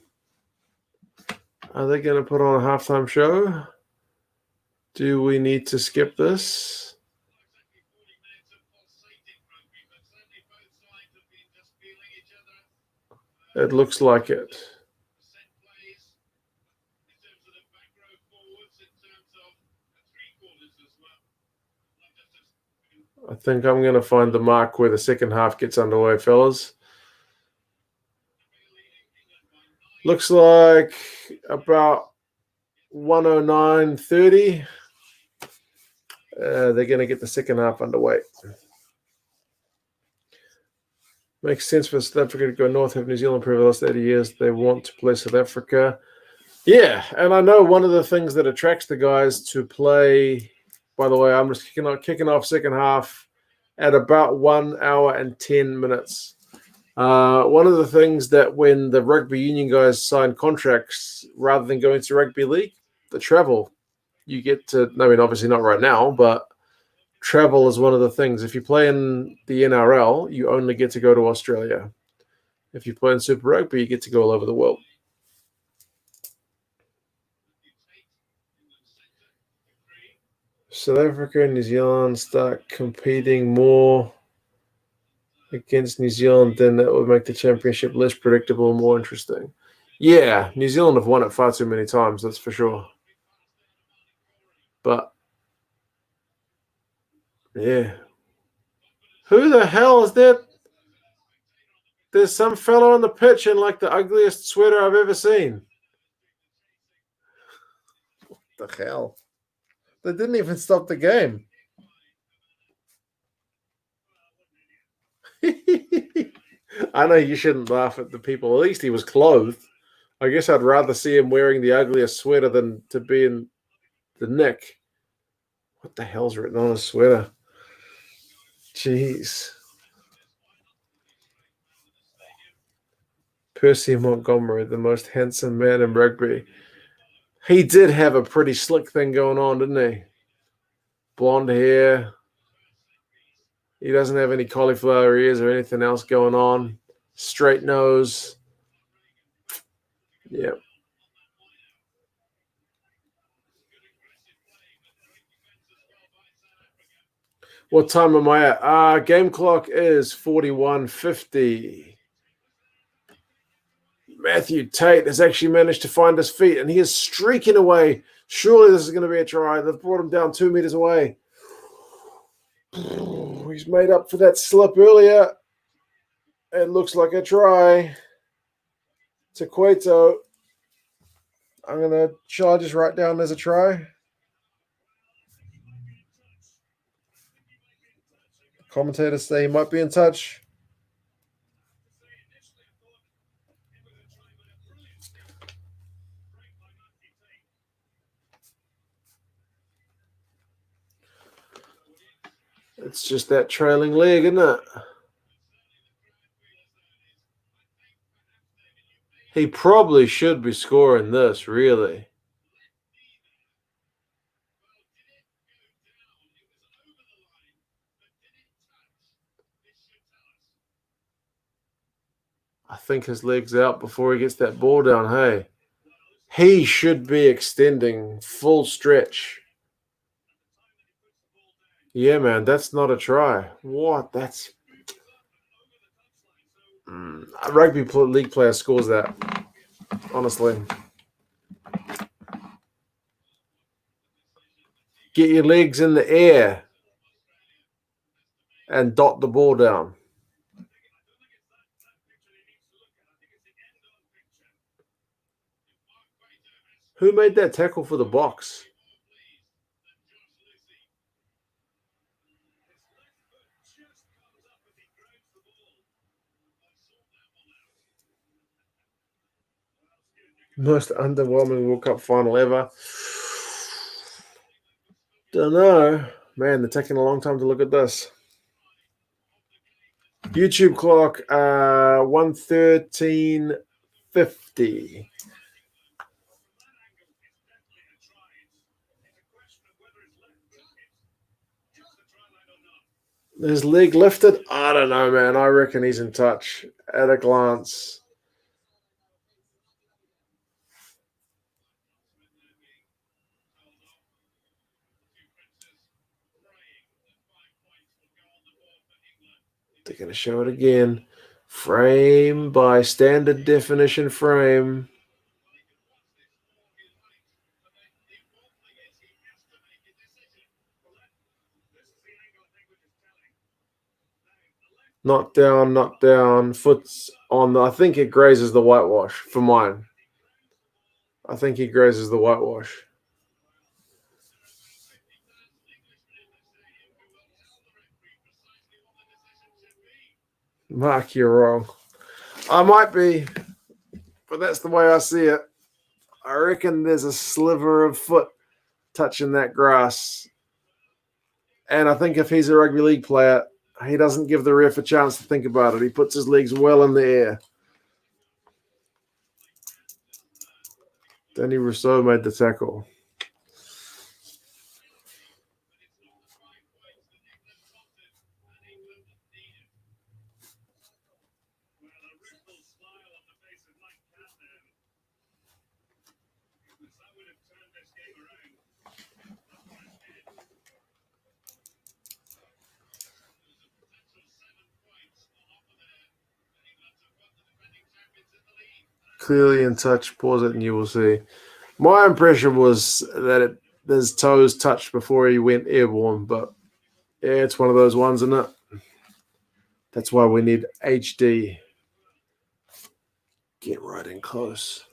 Are they going to put on a halftime show? Do we need to skip this? It looks like it. I think I'm going to find the mark where the second half gets underway, fellas. Looks like about 109.30. They're going to get the second half underway. Makes sense for South Africa to go north, have New Zealand for the last 80 years. They want to play South Africa. Yeah, and I know one of the things that attracts the guys to play, by the way, I'm just kicking off second half at about 1 hour and 10 minutes. One of the things that when the rugby union guys sign contracts, rather than going to rugby league, the travel, you get to, I mean, obviously not right now, but travel is one of the things. If you play in the NRL, you only get to go to Australia. If you play in Super Rugby, you get to go all over the world. South Africa and New Zealand start competing more against New Zealand, then that would make the championship less predictable and more interesting. Yeah, New Zealand have won it far too many times, that's for sure. But, yeah. Who the hell is that? There's some fellow on the pitch in like the ugliest sweater I've ever seen. What the hell? They didn't even stop the game. I know you shouldn't laugh at the people. At least he was clothed. I guess I'd rather see him wearing the ugliest sweater than to be in the Nick. What the hell's written on his sweater? Jeez. Percy Montgomery, the most handsome man in rugby. He did have a pretty slick thing going on, didn't he? Blonde hair. He doesn't have any cauliflower ears or anything else going on. Straight nose. Yeah. What time am I at? Game clock is 41:50. Matthew Tate has actually managed to find his feet, and he is streaking away. Surely this is going to be a try. They've brought him down 2 meters away. He's made up for that slip earlier. It looks like a try to Cueto. I'm going to charge this right down as a try. Commentators say he might be in touch. It's just that trailing leg, isn't it? He probably should be scoring this, really. I think his leg's out before he gets that ball down, hey. He should be extending full stretch. Yeah, man, that's not a try. What? That's... A rugby league player scores that, honestly. Get your legs in the air and dot the ball down. Who made that tackle for the box? Most underwhelming World Cup final ever. Don't know. Man, they're taking a long time to look at this. YouTube clock, 1:13:50. His leg lifted? I don't know, man. I reckon he's in touch at a glance. They're going to show it again. Frame by standard definition frame. Knock down. Foot's on. I think it grazes the whitewash for mine. I think he grazes the whitewash. Mark, you're wrong. I might be, but that's the way I see it. I reckon there's a sliver of foot touching that grass. And I think if he's a rugby league player, he doesn't give the ref a chance to think about it. He puts his legs well in the air. Danny Rousseau made the tackle. Clearly in touch. Pause it and you will see. My impression was that his toes touched before he went airborne, but yeah, it's one of those ones, isn't it? That's why we need HD. Get right in close.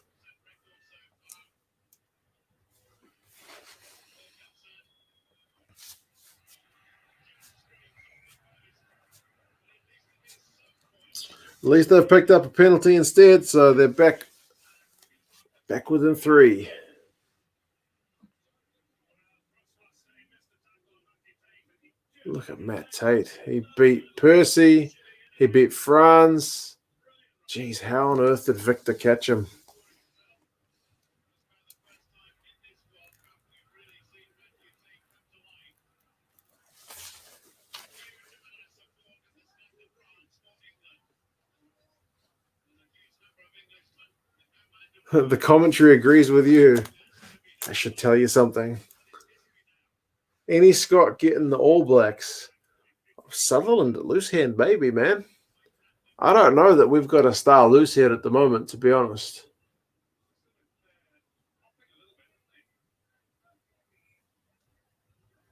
At least they've picked up a penalty instead, so they're back within 3. Look at Matt Tate. He beat Percy. He beat Franz. Jeez, how on earth did Victor catch him? The commentary agrees with you. I should tell you something. Any Scott getting the All Blacks. Sutherland, loose hand baby, man. I don't know that we've got a star loose head at the moment, to be honest.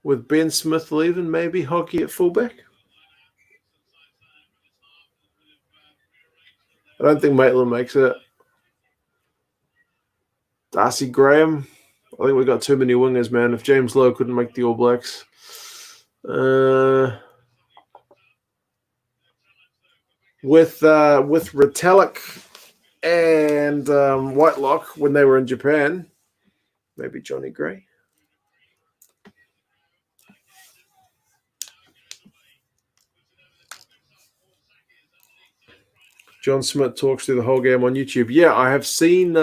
With Ben Smith leaving, maybe hockey at fullback. I don't think Maitland makes it. Darcy Graham. I think we've got too many wingers, man. If James Lowe couldn't make the All Blacks. With Retallick and Whitelock when they were in Japan, maybe Johnny Gray. John Smith talks through the whole game on YouTube. Yeah, I have seen.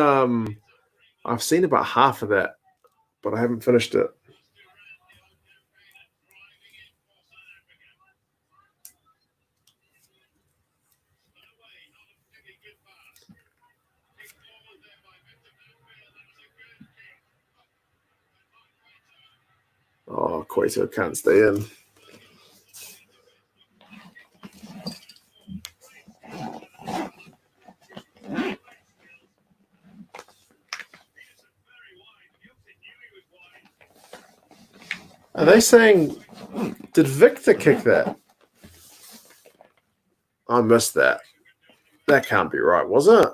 I've seen about half of that, but I haven't finished it. Oh, Cueto can't stay in. Are they saying, did Victor kick that? I missed that. That can't be right, was it?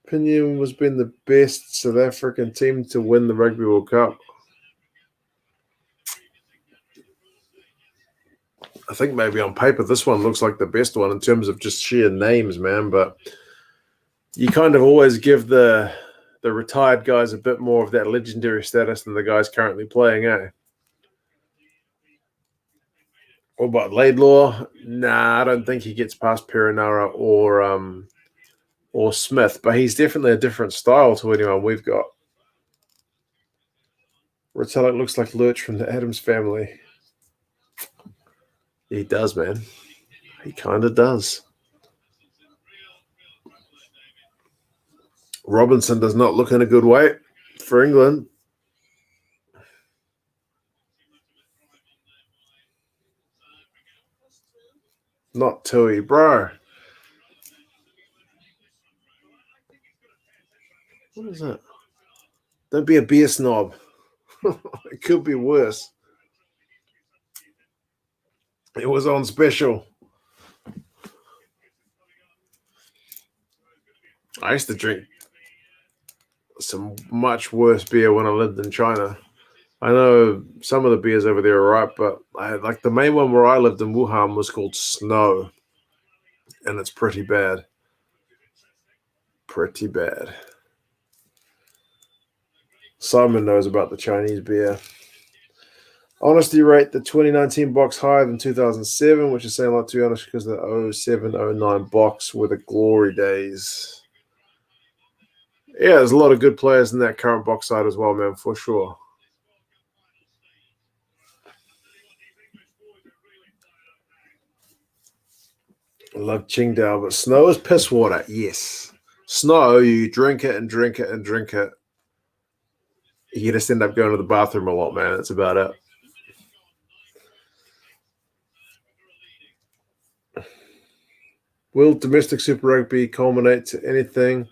Pinion was been the best South African team to win the Rugby World Cup. I think maybe on paper this one looks like the best one in terms of just sheer names, man. But you kind of always give the retired guys a bit more of that legendary status than the guys currently playing, eh? What about Laidlaw? Nah, I don't think he gets past Perinara or Smith, but he's definitely a different style to anyone we've got. Retallick looks like Lurch from the Addams family. He does, man. He kind of does. Robinson does not look in a good way for England. Not Tui, bro. What is that? Don't be a beer snob. It could be worse. It was on special. I used to drink some much worse beer when I lived in China. I know some of the beers over there are right, but like the main one where I lived in Wuhan was called Snow, and it's pretty bad. Pretty bad. Simon knows about the Chinese beer. Honesty rate, the 2019 box higher than 2007, which is saying a lot, to be honest, because the 07, 09 box were the glory days. Yeah, there's a lot of good players in that current box side as well, man, for sure. I love Qingdao, but Snow is piss water. Yes. Snow, you drink it and drink it and drink it. You just end up going to the bathroom a lot, man. That's about it. Will domestic Super Rugby culminate to anything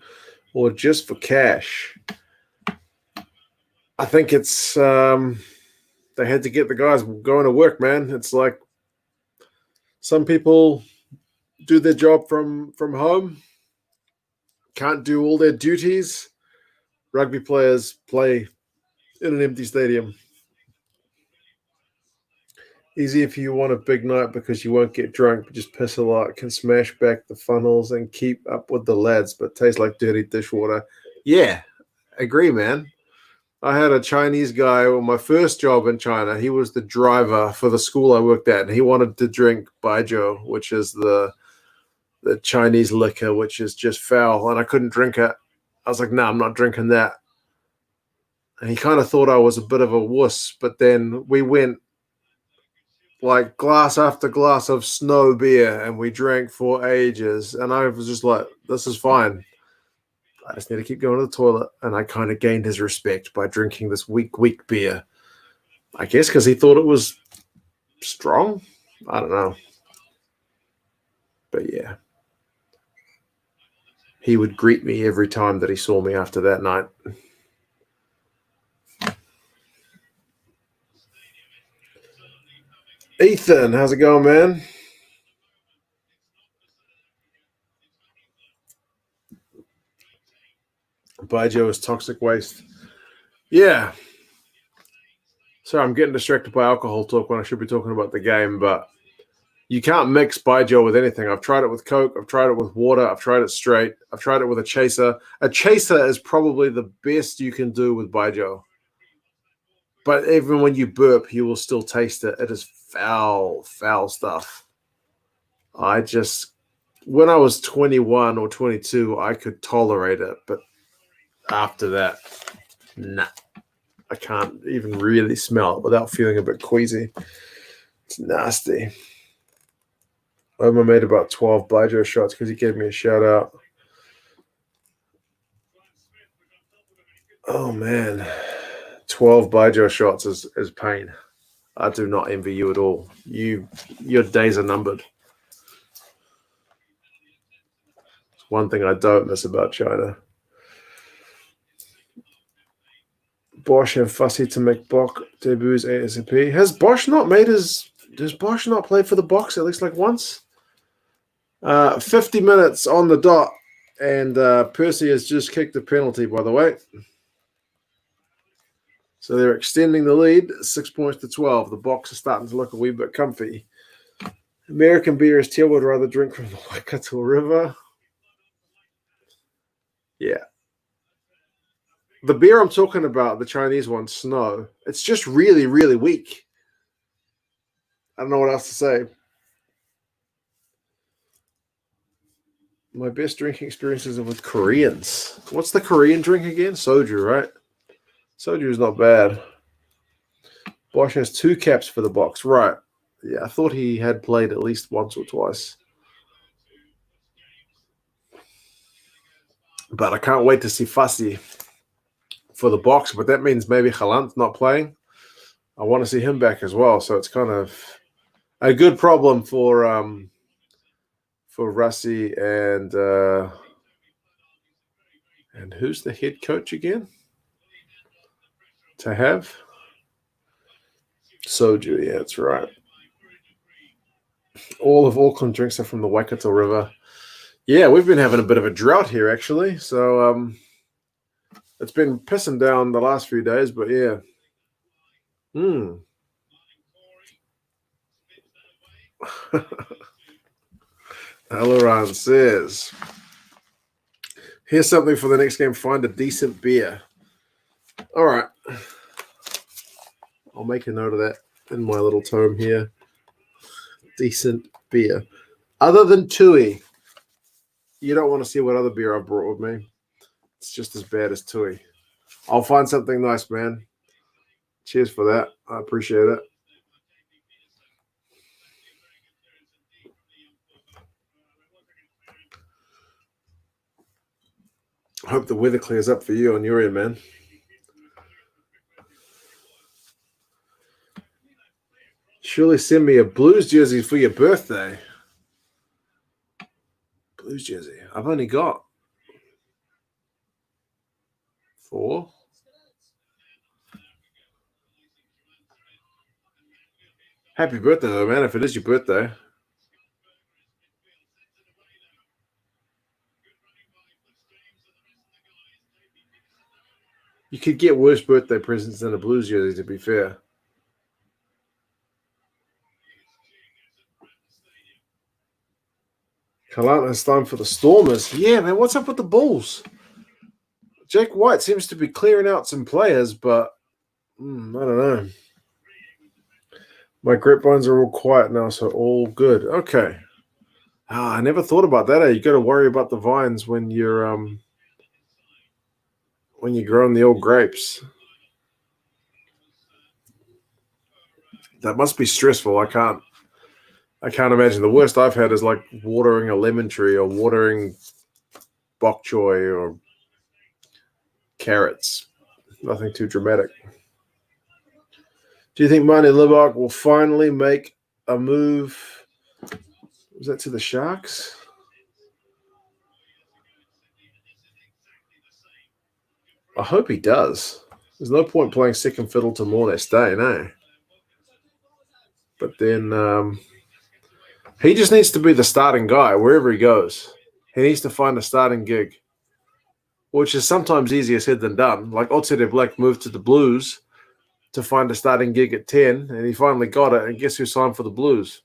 or just for cash? I think it's they had to get the guys going to work, man. It's like some people do their job from home, can't do all their duties. Rugby players play in an empty stadium. Easy if you want a big night because you won't get drunk, but just piss a lot, can smash back the funnels and keep up with the lads, but tastes like dirty dishwater. Yeah, agree, man. I had a Chinese guy on my first job in China. He was the driver for the school I worked at, and he wanted to drink baijiu, which is the Chinese liquor, which is just foul, and I couldn't drink it. I was like, no, I'm not drinking that. And he kind of thought I was a bit of a wuss, but then we went like glass after glass of snow beer, and we drank for ages. And I was just like, this is fine. I just need to keep going to the toilet. And I kind of gained his respect by drinking this weak beer. I guess because he thought it was strong. I don't know. But yeah. He would greet me every time that he saw me after that night. Ethan, how's it going, man? Baijo is toxic waste. Yeah. Sorry, I'm getting distracted by alcohol talk when I should be talking about the game, but you can't mix Baijo with anything. I've tried it with Coke. I've tried it with water. I've tried it straight. I've tried it with a chaser. A chaser is probably the best you can do with Baijo. But even when you burp, you will still taste it. It is foul stuff. When I was 21 or 22, I could tolerate it. But after that, nah. I can't even really smell it without feeling a bit queasy. It's nasty. Oma made about 12 Baijo shots because he gave me a shout out. Oh, man. 12 Baijo shots is pain. I do not envy you at all. Your days are numbered. It's one thing I don't miss about China. Bosch and Fussy to make Bok debuts ASAP. Has Bosch not made his... Does Bosch not play for the Boks at least like once? 50 minutes on the dot. And Percy has just kicked a penalty, by the way. So they're extending the lead, 6 points to 12. The Boks are starting to look a wee bit comfy. American beer is Teal would rather drink from the Waikato River. Yeah. The beer I'm talking about, the Chinese one, Snow, it's just really, really weak. I don't know what else to say. My best drinking experiences are with Koreans. What's the Korean drink again? Soju, right? Soju is not bad. Bosch has 2 caps for the Boks. Right. Yeah, I thought he had played at least once or twice. But I can't wait to see Fussy for the Boks. But that means maybe Galant's not playing. I want to see him back as well. So it's kind of a good problem for Russie and who's the head coach again? To have Soju, yeah, that's right. All of Auckland drinks are from the Waikato River. Yeah, we've been having a bit of a drought here, actually. So it's been pissing down the last few days, but yeah. Alaran says, here's something for the next game. Find a decent beer. All right. I'll make a note of that in my little tome here. Decent beer. Other than Tui, you don't want to see what other beer I've brought with me. It's just as bad as Tui. I'll find something nice, man. Cheers for that. I appreciate it. I hope the weather clears up for you on your end, man. Surely send me a Blues jersey for your birthday. Blues jersey. I've only got 4. Happy birthday, though, man, if it is your birthday. You could get worse birthday presents than a Blues jersey, to be fair. Kalana has time for the Stormers. Yeah, man, what's up with the Bulls? Jake White seems to be clearing out some players, but I don't know. My grapevines are all quiet now, so all good. Okay. I never thought about that. You got to worry about the vines when you're growing the old grapes. That must be stressful. I can't imagine. The worst I've had is like watering a lemon tree or watering bok choy or carrots. Nothing too dramatic. Do you think Mane Libbok will finally make a move? Was that to the Sharks? I hope he does. There's no point playing second fiddle to Morne Steyn, eh? But then he just needs to be the starting guy wherever he goes. He needs to find a starting gig, which is sometimes easier said than done. Like Otsede Black moved to the Blues to find a starting gig at 10, and he finally got it, and guess who signed for the Blues?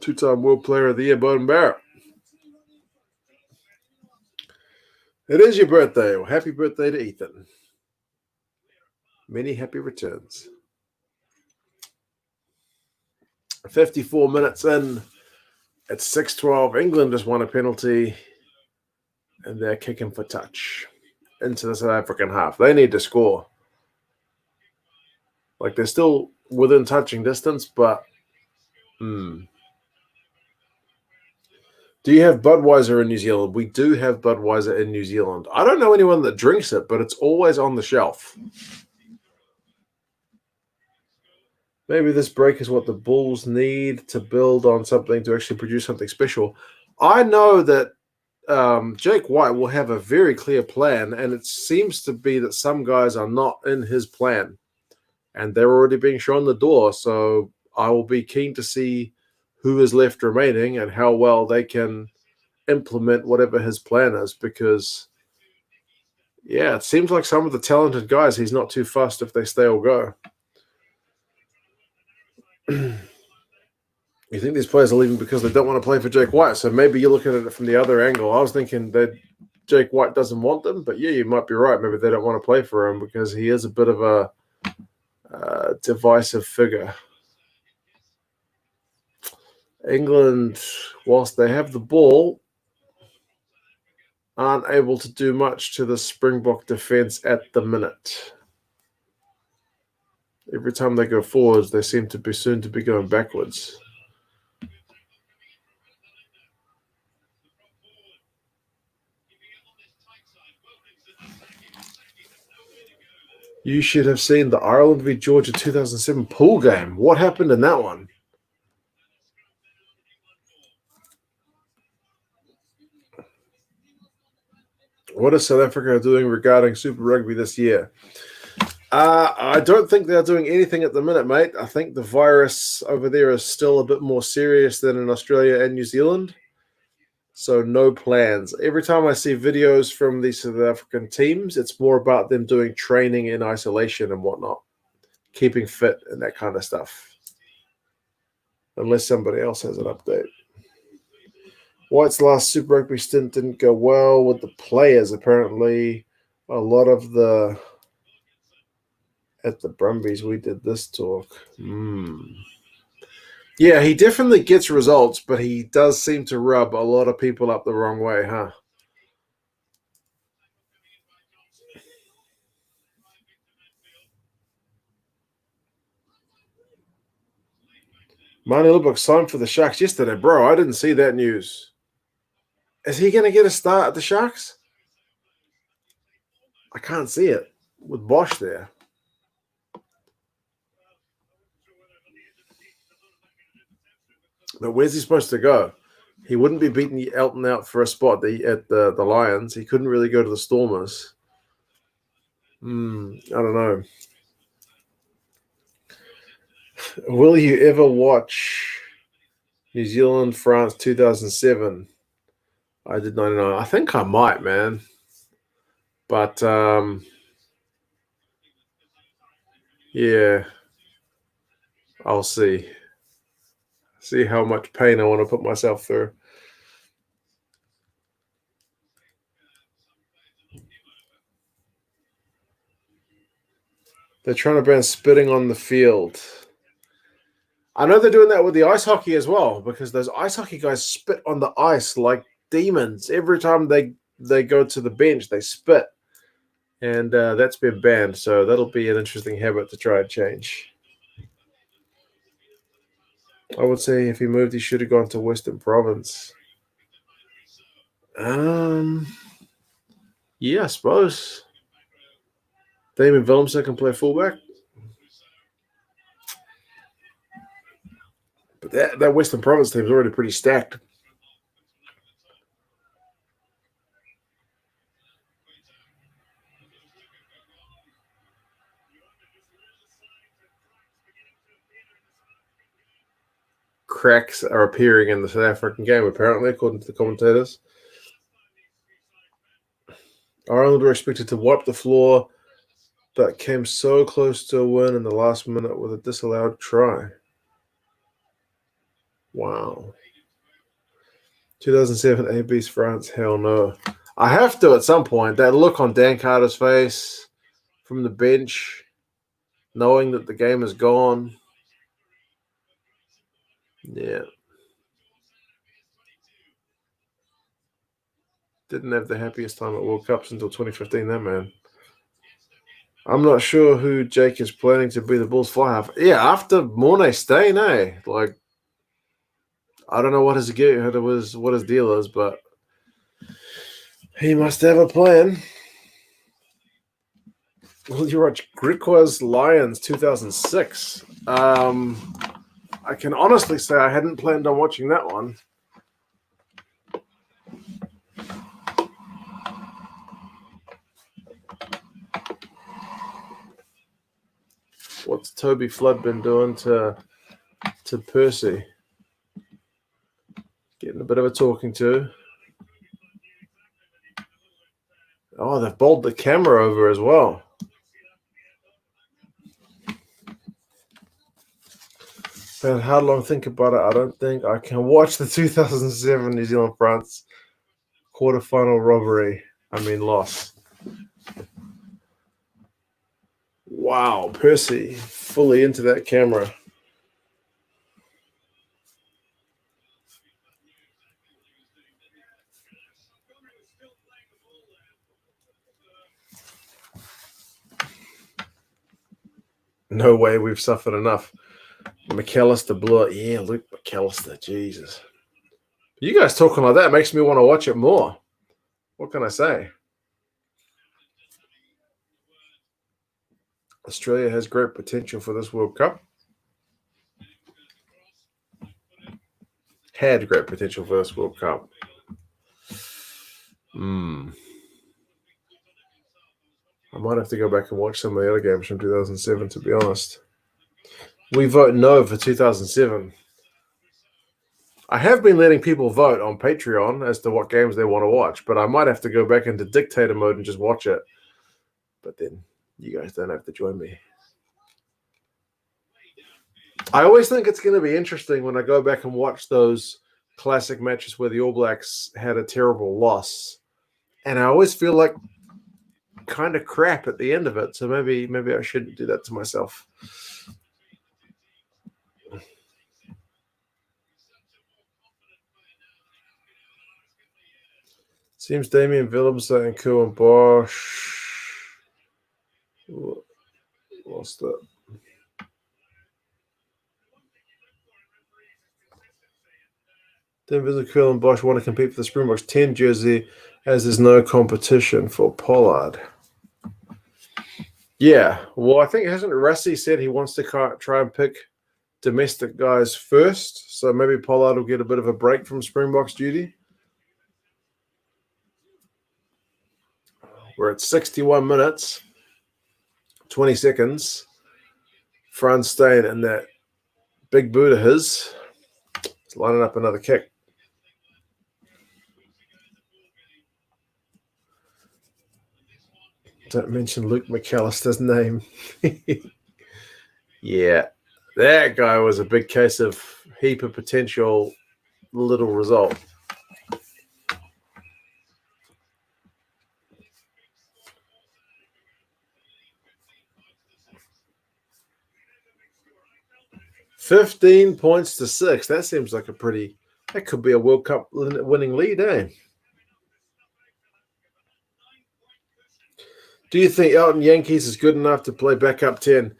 Two-time World Player of the Year, Beauden Barrett. It is your birthday. Well, happy birthday to Ethan. Many happy returns. 54 minutes in. It's 6-12. England just won a penalty, and they're kicking for touch into the South African half. They need to score. Like, they're still within touching distance, but Do you have Budweiser in New Zealand? We do have Budweiser in New Zealand. I don't know anyone that drinks it, but it's always on the shelf. Maybe this break is what the Bulls need to build on something to actually produce something special. I know that Jake White will have a very clear plan, and it seems to be that some guys are not in his plan, and they're already being shown the door. So I will be keen to see who is left remaining and how well they can implement whatever his plan is, because, yeah, it seems like some of the talented guys, he's not too fussed if they stay or go. You think these players are leaving because they don't want to play for Jake White? So maybe you're looking at it from the other angle. I was thinking that Jake White doesn't want them, but yeah, you might be right. Maybe they don't want to play for him because he is a bit of a divisive figure. England, whilst they have the ball, aren't able to do much to the Springbok defence at the minute. Every time they go forwards, they seem to be soon to be going backwards. You should have seen the Ireland v Georgia 2007 pool game. What happened in that one? What is South Africa doing regarding Super Rugby this year? I don't think they're doing anything at the minute, mate. I think the virus over there is still a bit more serious than in Australia and New Zealand. So no plans. Every time I see videos from these South African teams, it's more about them doing training in isolation and whatnot, keeping fit and that kind of stuff. Unless somebody else has an update. White's last Super Rugby stint didn't go well with the players. Apparently, a lot of the... At the Brumbies, we did this talk. Yeah, he definitely gets results, but he does seem to rub a lot of people up the wrong way, huh? Mane Libbok signed for the Sharks yesterday. Bro, I didn't see that news. Is he going to get a start at the Sharks? I can't see it with Bosch there. But where's he supposed to go? He wouldn't be beating Elton out for a spot at the Lions. He couldn't really go to the Stormers. I don't know. Will you ever watch New Zealand, France 2007? I did 99. I think I might, man. But, yeah, I'll see. See how much pain I want to put myself through. They're trying to ban spitting on the field. I know they're doing that with the ice hockey as well, because those ice hockey guys spit on the ice like demons. Every time they go to the bench, they spit. And that's been banned, so that'll be an interesting habit to try and change. I would say if he moved, he should have gone to Western Province. Yeah, I suppose. Damon Willemse can play fullback. But that Western Province team's already pretty stacked. Cracks are appearing in the South African game, apparently, according to the commentators. Ireland were expected to wipe the floor, but came so close to a win in the last minute with a disallowed try. Wow. 2007 AB's France, hell no. I have to at some point. That look on Dan Carter's face from the bench, knowing that the game is gone. Yeah. Didn't have the happiest time at World Cups until 2015, that man. I'm not sure who Jake is planning to be the Bulls fly half. Yeah, after Mornay staying, like, I don't know what his deal is, but he must have a plan. Well, you watch Griquas Lions 2006. I can honestly say I hadn't planned on watching that one. What's Toby Flood been doing to Percy? Getting a bit of a talking to. Oh, they've bowled the camera over as well. But how long think about it? I don't think I can watch the 2007 New Zealand France quarterfinal loss. Wow, Percy fully into that camera. No way we've suffered enough. McAllister blew it. Yeah, Luke McAllister. Jesus. You guys talking like that makes me want to watch it more. What can I say? Australia has great potential for this World Cup. Had great potential for this World Cup. I might have to go back and watch some of the other games from 2007, to be honest. We vote no for 2007. I have been letting people vote on Patreon as to what games they want to watch, but I might have to go back into dictator mode and just watch it. But then you guys don't have to join me. I always think it's going to be interesting when I go back and watch those classic matches where the All Blacks had a terrible loss. And I always feel like kind of crap at the end of it. So maybe I shouldn't do that to myself. Seems Damien Willemse and Cohen Bosch lost it. Then Quill and Bosch want to compete for the Springboks 10 jersey as there's no competition for Pollard. Yeah, well, I think hasn't Rassi said he wants to try and pick domestic guys first, so maybe Pollard will get a bit of a break from Springboks duty. We're at 61 minutes, 20 seconds. Franz Steyn and that big boot of his is lining up another kick. Don't mention Luke McAllister's name. Yeah, that guy was a big case of heap of potential, little result. $15 points to 6. That seems like that could be a World Cup winning lead, eh? Do you think Elton Yankees is good enough to play backup 10?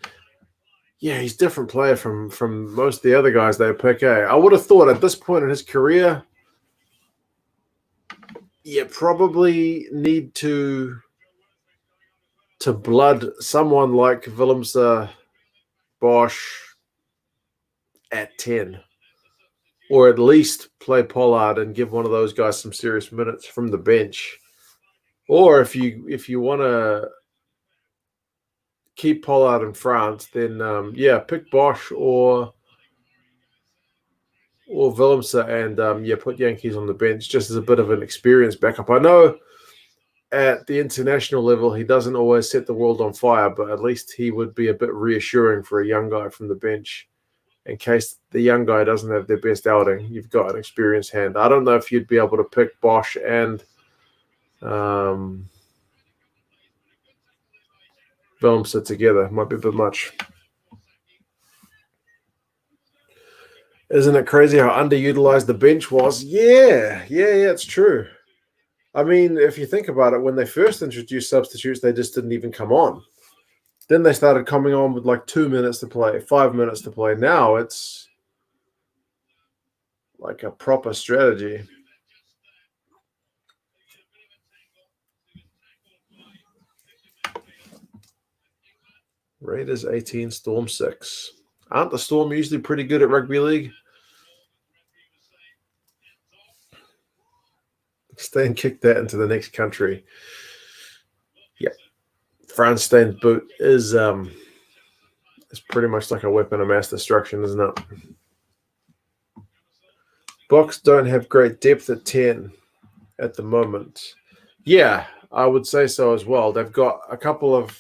Yeah, he's a different player from most of the other guys they pick. I would have thought at this point in his career, you probably need to blood someone like Willemse, Bosch at 10. Or at least play Pollard and give one of those guys some serious minutes from the bench. Or if you want to keep Pollard in France, then pick Bosch or Willemse and put Yankees on the bench just as a bit of an experienced backup. I know at the international level he doesn't always set the world on fire, but at least he would be a bit reassuring for a young guy from the bench. In case the young guy doesn't have their best outing, you've got an experienced hand. I don't know if you'd be able to pick Bosch and Willemse together. Might be a bit much. Isn't it crazy how underutilized the bench was? Yeah, it's true. I mean, if you think about it, when they first introduced substitutes, they just didn't even come on. Then they started coming on with like 2 minutes to play, 5 minutes to play. Now it's like a proper strategy. Raiders 18, Storm 6. Aren't the Storm usually pretty good at rugby league? Stay and kick that into the next country. Yep. France stained boot is pretty much like a weapon of mass destruction, isn't it? Boks don't have great depth at 10 at the moment. Yeah, I would say so as well. They've got a couple of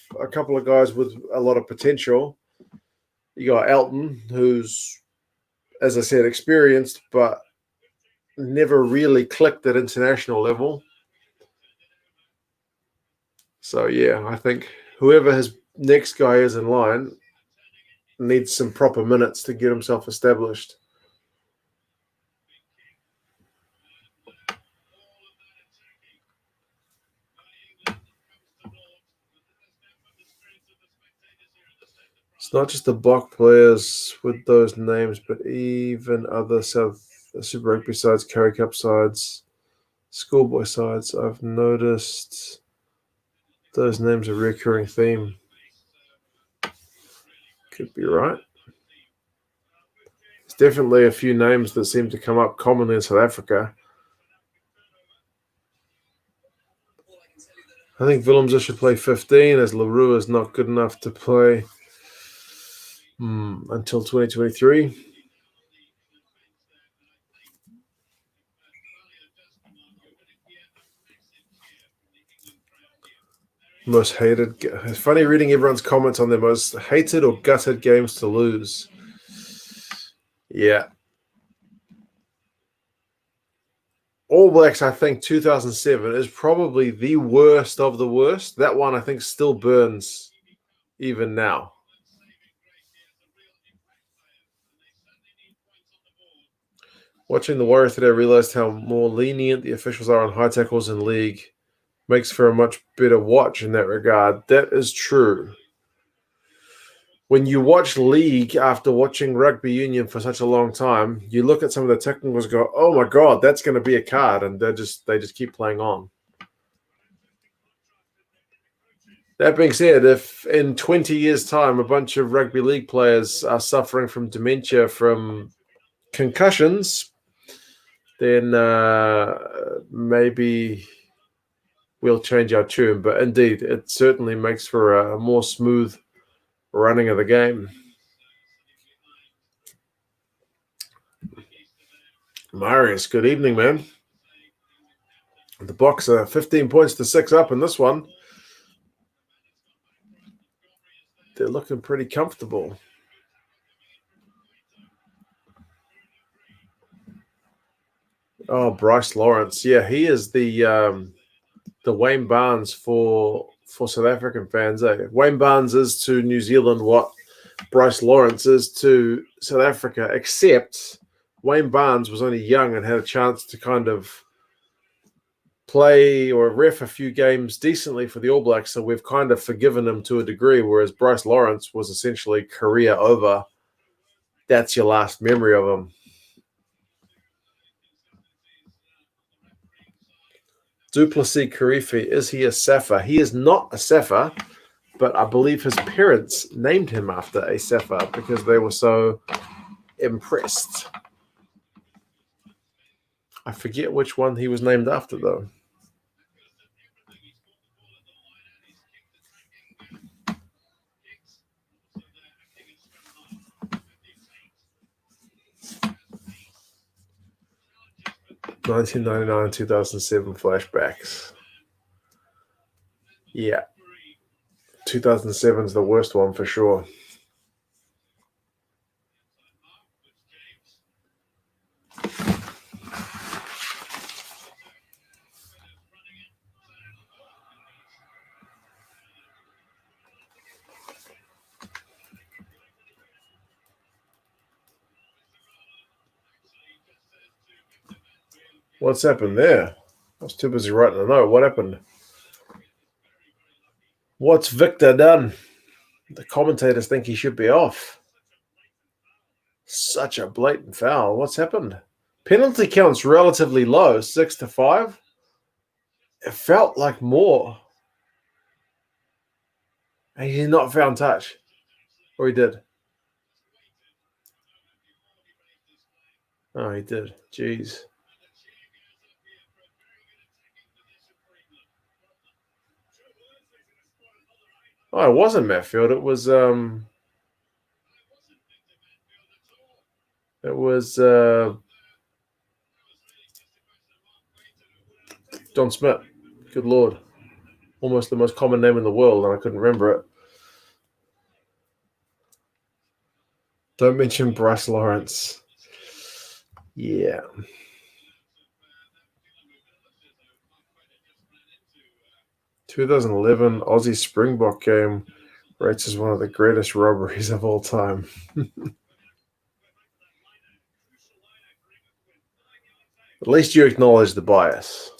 guys with a lot of potential. You got Elton, who's, as I said, experienced, but never really clicked at international level. So, yeah, I think whoever his next guy is in line needs some proper minutes to get himself established. It's not just the Bok players with those names, but even other Super Rugby sides, Curry Cup sides, schoolboy sides. I've noticed those names are a recurring theme. Could be right. There's definitely a few names that seem to come up commonly in South Africa. I think Willemse should play 15 as LaRue is not good enough to play until 2023. Most hated. It's funny reading everyone's comments on their most hated or gutted games to lose. Yeah. All Blacks, I think 2007 is probably the worst of the worst. That one I think still burns even now. Watching the Warriors today, I realized how more lenient the officials are on high tackles in league. Makes for a much better watch in that regard. That is true. When you watch league after watching rugby union for such a long time, you look at some of the technicals and go, oh my God, that's going to be a card. And they just keep playing on. That being said, if in 20 years' time a bunch of rugby league players are suffering from dementia from concussions, then maybe we'll change our tune. But indeed, it certainly makes for a more smooth running of the game. Marius, good evening, man. The Boks are 15 points to 6 up in this one. They're looking pretty comfortable. Oh, Bryce Lawrence. Yeah, he is the Wayne Barnes for South African fans. Wayne Barnes is to New Zealand what Bryce Lawrence is to South Africa, except Wayne Barnes was only young and had a chance to kind of play or ref a few games decently for the All Blacks, so we've kind of forgiven him to a degree, whereas Bryce Lawrence was essentially career over. That's your last memory of him. Duplessis Karifi, is he a Safa? He is not a Safa, but I believe his parents named him after a Safa because they were so impressed. I forget which one he was named after, though. (1999 2007 flashbacks). Yeah. 2007 is the worst one for sure. What's happened there? I was too busy writing a note. What happened? What's Victor done? The commentators think he should be off. Such a blatant foul. What's happened? Penalty count's relatively low, 6-5. It felt like more. And he did not found touch. Or he did. Oh, he did. Jeez. Oh, it wasn't Matfield. It was John Smith. Good Lord. Almost the most common name in the world, and I couldn't remember it. Don't mention Bryce Lawrence. Yeah. (2011 Aussie Springbok game rates as one of the greatest robberies of all time. At least you acknowledge the bias.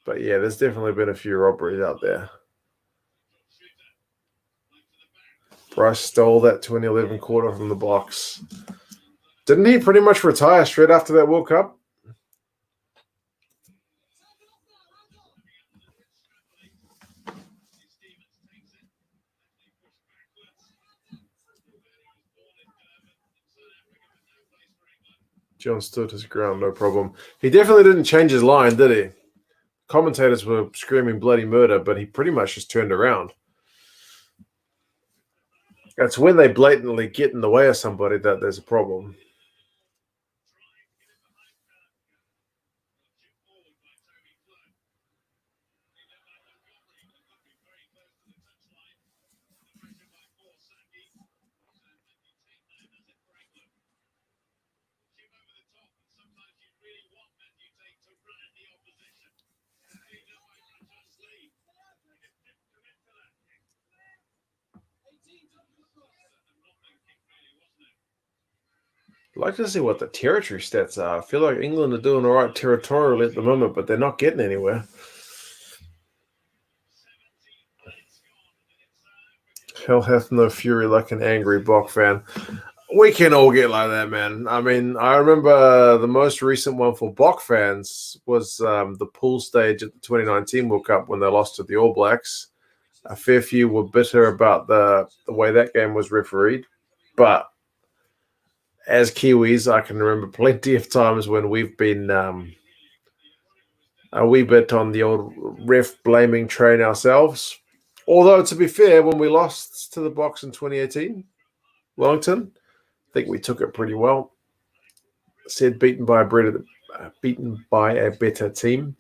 But yeah, there's definitely been a few robberies out there. Bryce stole that 2011 quarter from the box. Didn't he pretty much retire straight after that World Cup? John stood his ground, no problem. He definitely didn't change his line, did he? Commentators were screaming bloody murder, but he pretty much just turned around. That's when they blatantly get in the way of somebody that there's a problem. I'd like to see what the territory stats are. I feel like England are doing all right territorially at the moment, but they're not getting anywhere. Hell hath no fury like an angry Bok fan. We can all get like that, man. I mean, I remember the most recent one for Bok fans was the pool stage at the 2019 World Cup when they lost to the All Blacks. A fair few were bitter about the way that game was refereed, but as Kiwis, I can remember plenty of times when we've been a wee bit on the old ref blaming train ourselves. Although, to be fair, when we lost to the Boks in 2018, Wellington, I think we took it pretty well. Said beaten by a better team.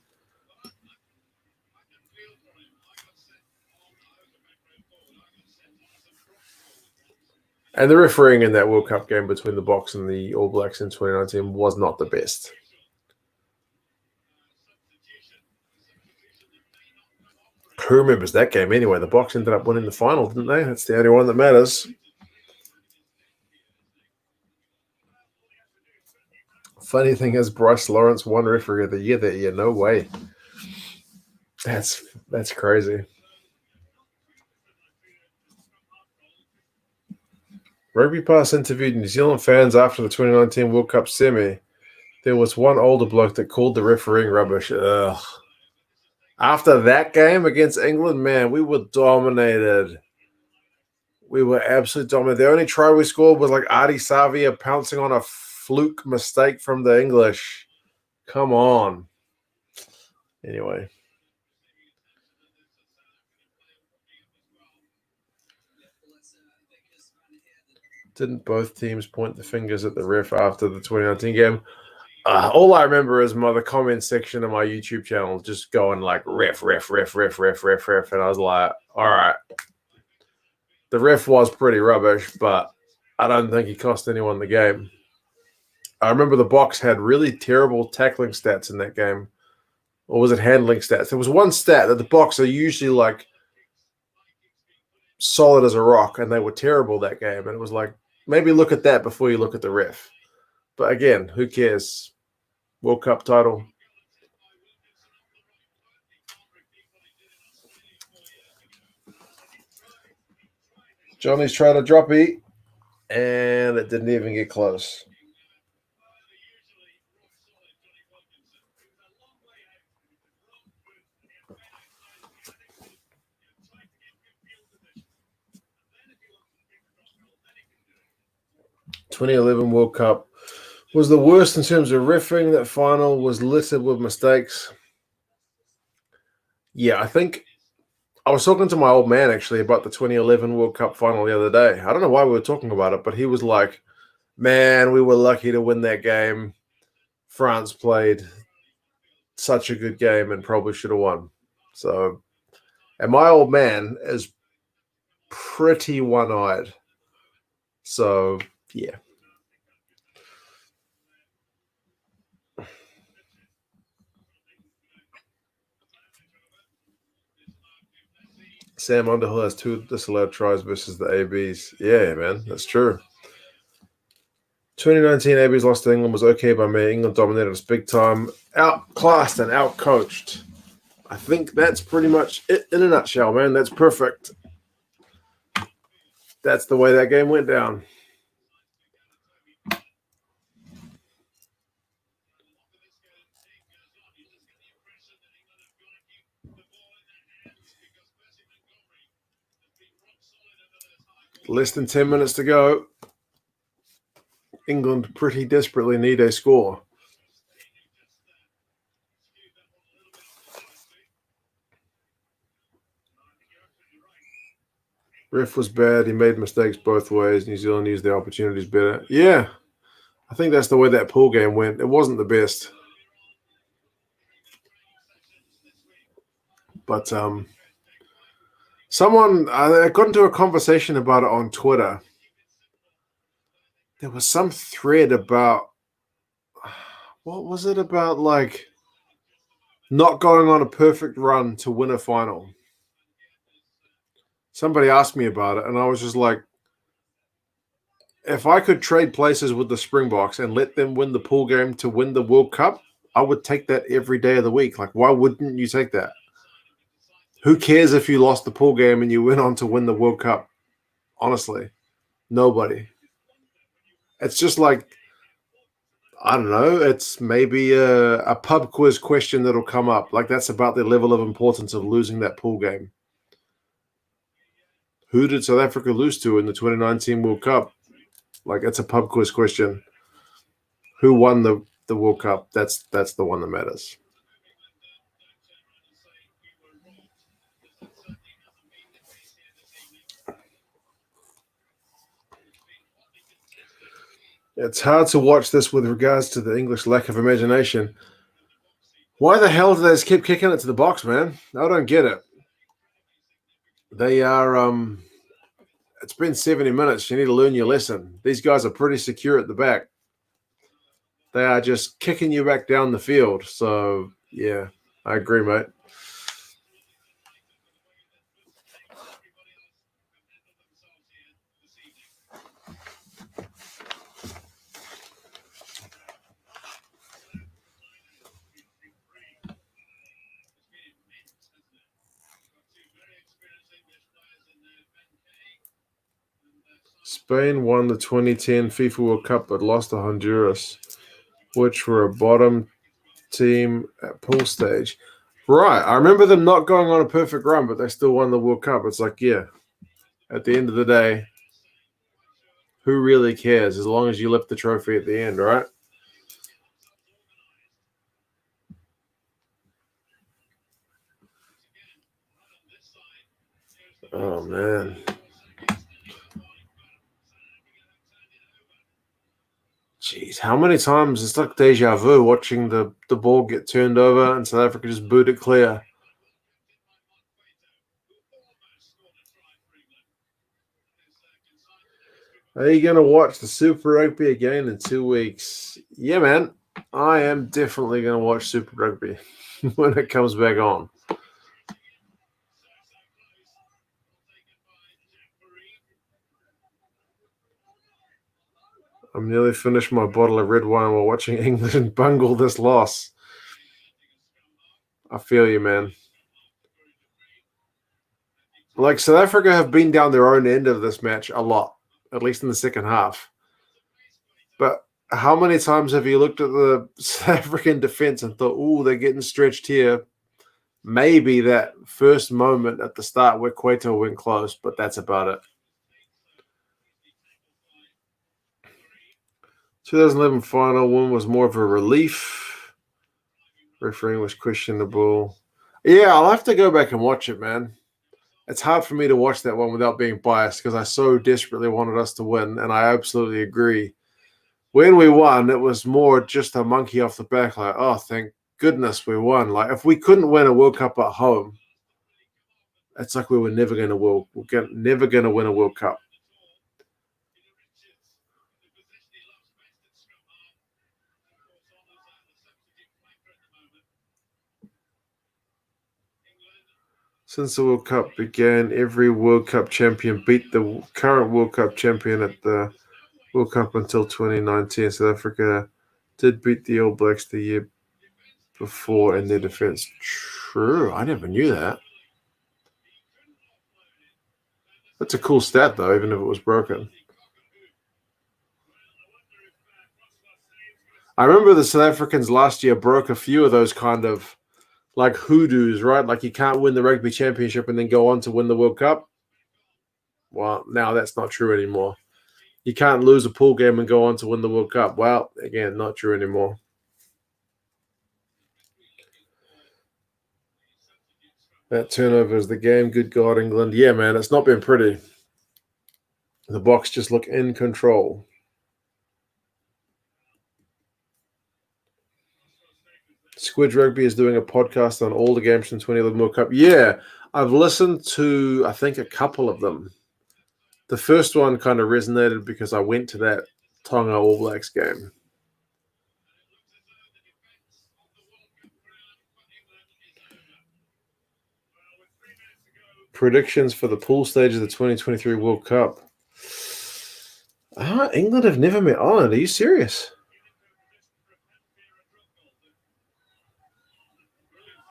And the refereeing in that World Cup game between the Boks and the All Blacks in 2019 was not the best. Who remembers that game anyway? The Boks ended up winning the final, didn't they? That's the only one that matters. Funny thing is, Bryce Lawrence won referee of the year that year. No way. That's crazy. Rugby Pass interviewed New Zealand fans after the 2019 World Cup semi. There was one older bloke that called the refereeing rubbish. Ugh. After that game against England, man, we were dominated. We were absolutely dominant. The only try we scored was like Artie Savia pouncing on a fluke mistake from the English. Come on. Anyway. Didn't both teams point the fingers at the ref after the 2019 game? All I remember is the comment section of my YouTube channel just going like ref. And I was like, all right. The ref was pretty rubbish, but I don't think he cost anyone the game. I remember the Boks had really terrible tackling stats in that game. Or was it handling stats? There was one stat that the Boks are usually like solid as a rock, and they were terrible that game. And it was like, maybe look at that before you look at the ref. But again, who cares? World Cup title. Johnny's tried a droppy, and it didn't even get close. (2011) World Cup was the worst in terms of refereeing. That final was littered with mistakes. Yeah, I think I was talking to my old man actually about the 2011 World Cup final the other day. I don't know why we were talking about it, but he was like, man, we were lucky to win that game. France played such a good game and probably should have won. So, and my old man is pretty one-eyed. So, yeah. Sam Underhill has 2 disallowed tries versus the ABs. Yeah, man, that's true. 2019 ABs lost to England was okay by me. England dominated us big time, outclassed and outcoached. I think that's pretty much it in a nutshell, man. That's perfect. That's the way that game went down. Less than 10 minutes to go. England pretty desperately need a score. Ref was bad. He made mistakes both ways. New Zealand used their opportunities better. Yeah, I think that's the way that pool game went. It wasn't the best. But someone, I got into a conversation about it on Twitter. There was some thread about, what was it about, like, not going on a perfect run to win a final. Somebody asked me about it, and I was just like, if I could trade places with the Springboks and let them win the pool game to win the World Cup, I would take that every day of the week. Like, why wouldn't you take that? Who cares if you lost the pool game and you went on to win the World Cup? Honestly, nobody. It's just like, I don't know, it's maybe a pub quiz question that'll come up. Like, that's about the level of importance of losing that pool game. Who did South Africa lose to in the 2019 World Cup? Like, it's a pub quiz question. Who won the World Cup? That's the one that matters. It's hard to watch this with regards to the English lack of imagination. Why the hell do they just keep kicking it to the box, man? I don't get it. They are it's been 70 minutes. You need to learn your lesson. These guys are pretty secure at the back. They are just kicking you back down the field. So, yeah, I agree, mate. Spain won the 2010 FIFA World Cup but lost to Honduras, which were a bottom team at pool stage. Right. I remember them not going on a perfect run, but they still won the World Cup. It's like, yeah, at the end of the day, who really cares as long as you lift the trophy at the end, right? Oh, man. Jeez, how many times? It's like deja vu watching the ball get turned over and South Africa just boot it clear. Are you going to watch the Super Rugby again in 2 weeks? Yeah, man. I am definitely going to watch Super Rugby when it comes back on. I'm nearly finished my bottle of red wine while watching England bungle this loss. I feel you, man. Like, South Africa have been down their own end of this match a lot, at least in the second half. But how many times have you looked at the South African defense and thought, "Ooh, they're getting stretched here"? Maybe that first moment at the start where Cueto went close, but that's about it. 2011 final win was more of a relief. Refereeing was questionable. Yeah, I'll have to go back and watch it, man. It's hard for me to watch that one without being biased because I so desperately wanted us to win, and I absolutely agree. When we won, it was more just a monkey off the back, like, oh, thank goodness we won. Like, if we couldn't win a World Cup at home, it's like we were never going to win a World Cup. Since the World Cup began, every World Cup champion beat the current World Cup champion at the World Cup until 2019. South Africa did beat the All Blacks the year before in their defense. True. I never knew that. That's a cool stat, though, even if it was broken. I remember the South Africans last year broke a few of those kind of like hoodoos, right? Like you can't win the rugby championship and then go on to win the World Cup. Well, now that's not true anymore. You can't lose a pool game and go on to win the World Cup. Well, again, not true anymore. That turnover is the game. Good God, England. Yeah, man, it's not been pretty. The Boks just look in control. Squid Rugby is doing a podcast on all the games from 2011 World Cup. Yeah, I've listened to, I think, a couple of them. The first one kind of resonated because I went to that Tonga All Blacks game. Predictions for the pool stage of the 2023 World Cup. England have never met Ireland. Are you serious?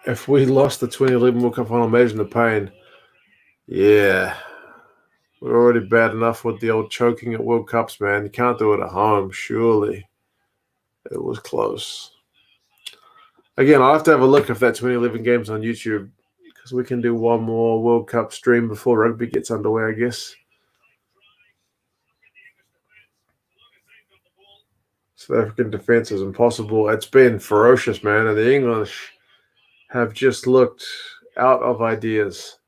If we lost the 2011 World Cup final, imagine the pain. Yeah. We're already bad enough with the old choking at World Cups, man. You can't do it at home, surely. It was close. Again, I'll have to have a look if that 2011 game's on YouTube because we can do one more World Cup stream before rugby gets underway, I guess. South African defense is impossible. It's been ferocious, man, and the English have just looked out of ideas.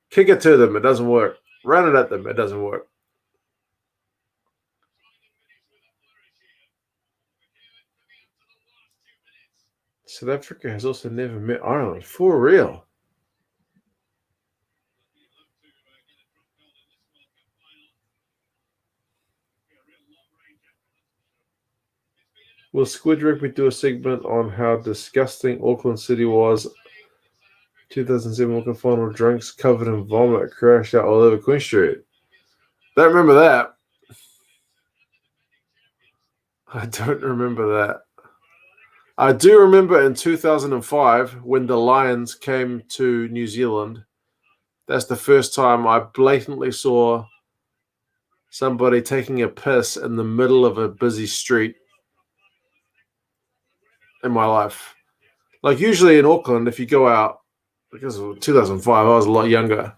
Kick it to them, it doesn't work. Run it at them, it doesn't work. South Africa has also never met Ireland. For real. Will Squid Rugby do a segment on how disgusting Auckland City was? 2007 World Cup final, drunks covered in vomit crashed out all over Queen Street. Don't remember that. I don't remember that. I do remember in 2005 when the Lions came to New Zealand. That's the first time I blatantly saw somebody taking a piss in the middle of a busy street in my life. Like usually in Auckland, if you go out, because of 2005, I was a lot younger.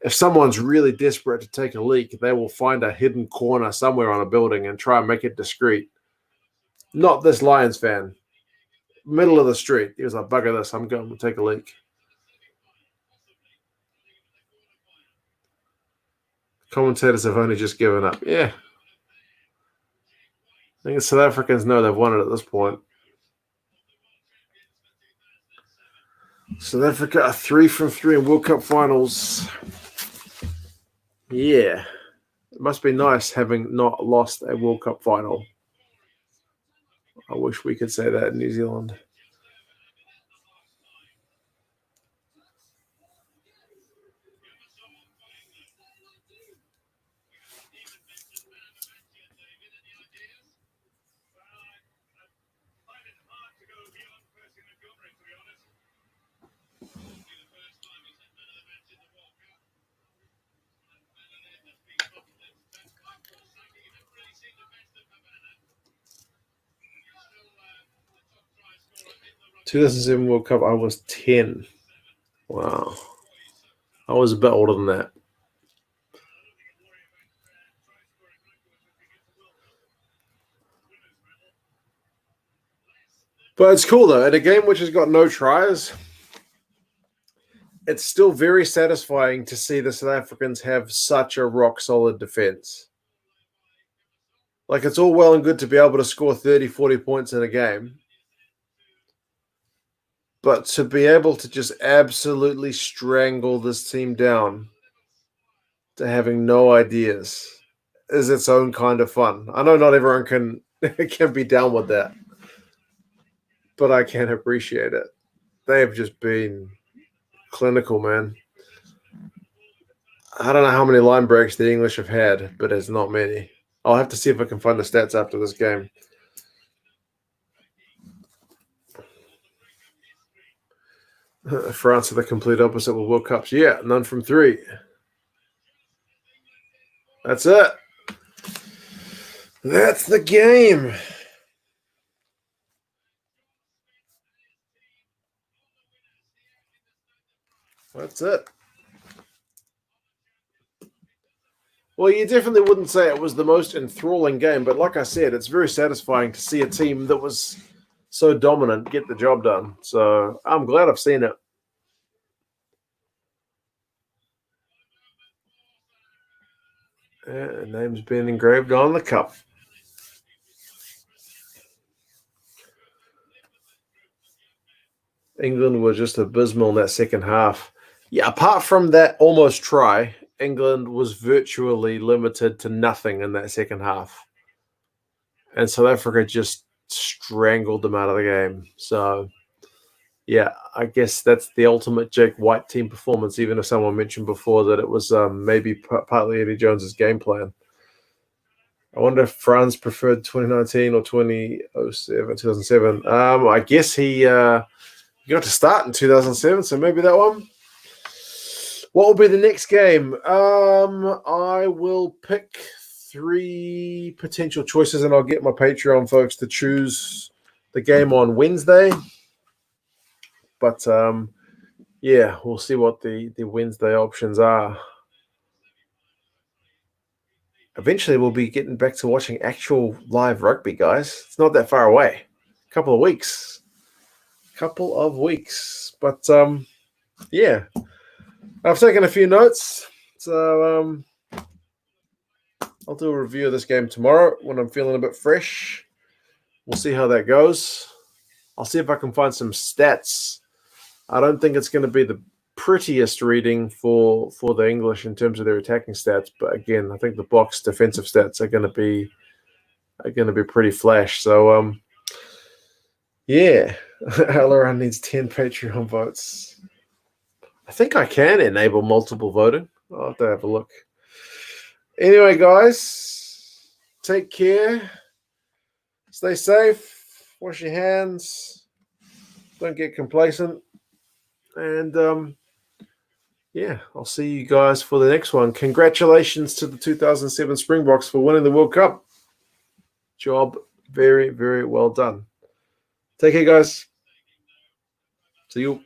If someone's really desperate to take a leak, they will find a hidden corner somewhere on a building and try and make it discreet. Not this Lions fan. Middle of the street. He was like, bugger this, I'm going to take a leak. Commentators have only just given up. Yeah. I think the South Africans know they've won it at this point. South Africa are 3 from 3 in World Cup finals. Yeah. It must be nice having not lost a World Cup final. I wish we could say that in New Zealand. ...2007 World Cup, I was 10. Wow. I was a bit older than that. But it's cool, though. At a game which has got no tries, it's still very satisfying to see the South Africans have such a rock-solid defense. Like, it's all well and good to be able to score 30, 40 points in a game. But to be able to just absolutely strangle this team down to having no ideas is its own kind of fun. I know not everyone can be down with that, but I can appreciate it. They have just been clinical, man. I don't know how many line breaks the English have had, but it's not many. I'll have to see if I can find the stats after this game. France are the complete opposite with World Cups. Yeah, none from 3. That's it. That's the game. That's it. Well, you definitely wouldn't say it was the most enthralling game, but like I said, it's very satisfying to see a team that was so dominant get the job done. So I'm glad I've seen it. Yeah, name's been engraved on the cup. England were just abysmal in that second half. Yeah, apart from that almost try, England was virtually limited to nothing in that second half. And South Africa just strangled them out of the game. So, yeah, I guess that's the ultimate Jake White team performance, even if someone mentioned before that it was maybe partly Eddie Jones's game plan. I wonder if France preferred 2019 or 2007. I guess he got to start in 2007, so maybe that one. What will be the next game? I will pick 3 potential choices, and I'll get my Patreon folks to choose the game on Wednesday. But, yeah, we'll see what the Wednesday options are. Eventually, we'll be getting back to watching actual live rugby, guys. It's not that far away. A couple of weeks. But, yeah. I've taken a few notes. So, I'll do a review of this game tomorrow when I'm feeling a bit fresh. We'll see how that goes. I'll see if I can find some stats. I don't think it's going to be the prettiest reading for the English in terms of their attacking stats, but again, I think the box defensive stats are going to be pretty flash. So yeah, Alaran needs 10 Patreon votes. I think I can enable multiple voting. I'll have to have a look. Anyway, guys, take care. Stay safe. Wash your hands. Don't get complacent. And yeah, yeah, I'll see you guys for the next one. Congratulations to the 2007 Springboks for winning the World Cup. Job very, very well done. Take care, guys. See you.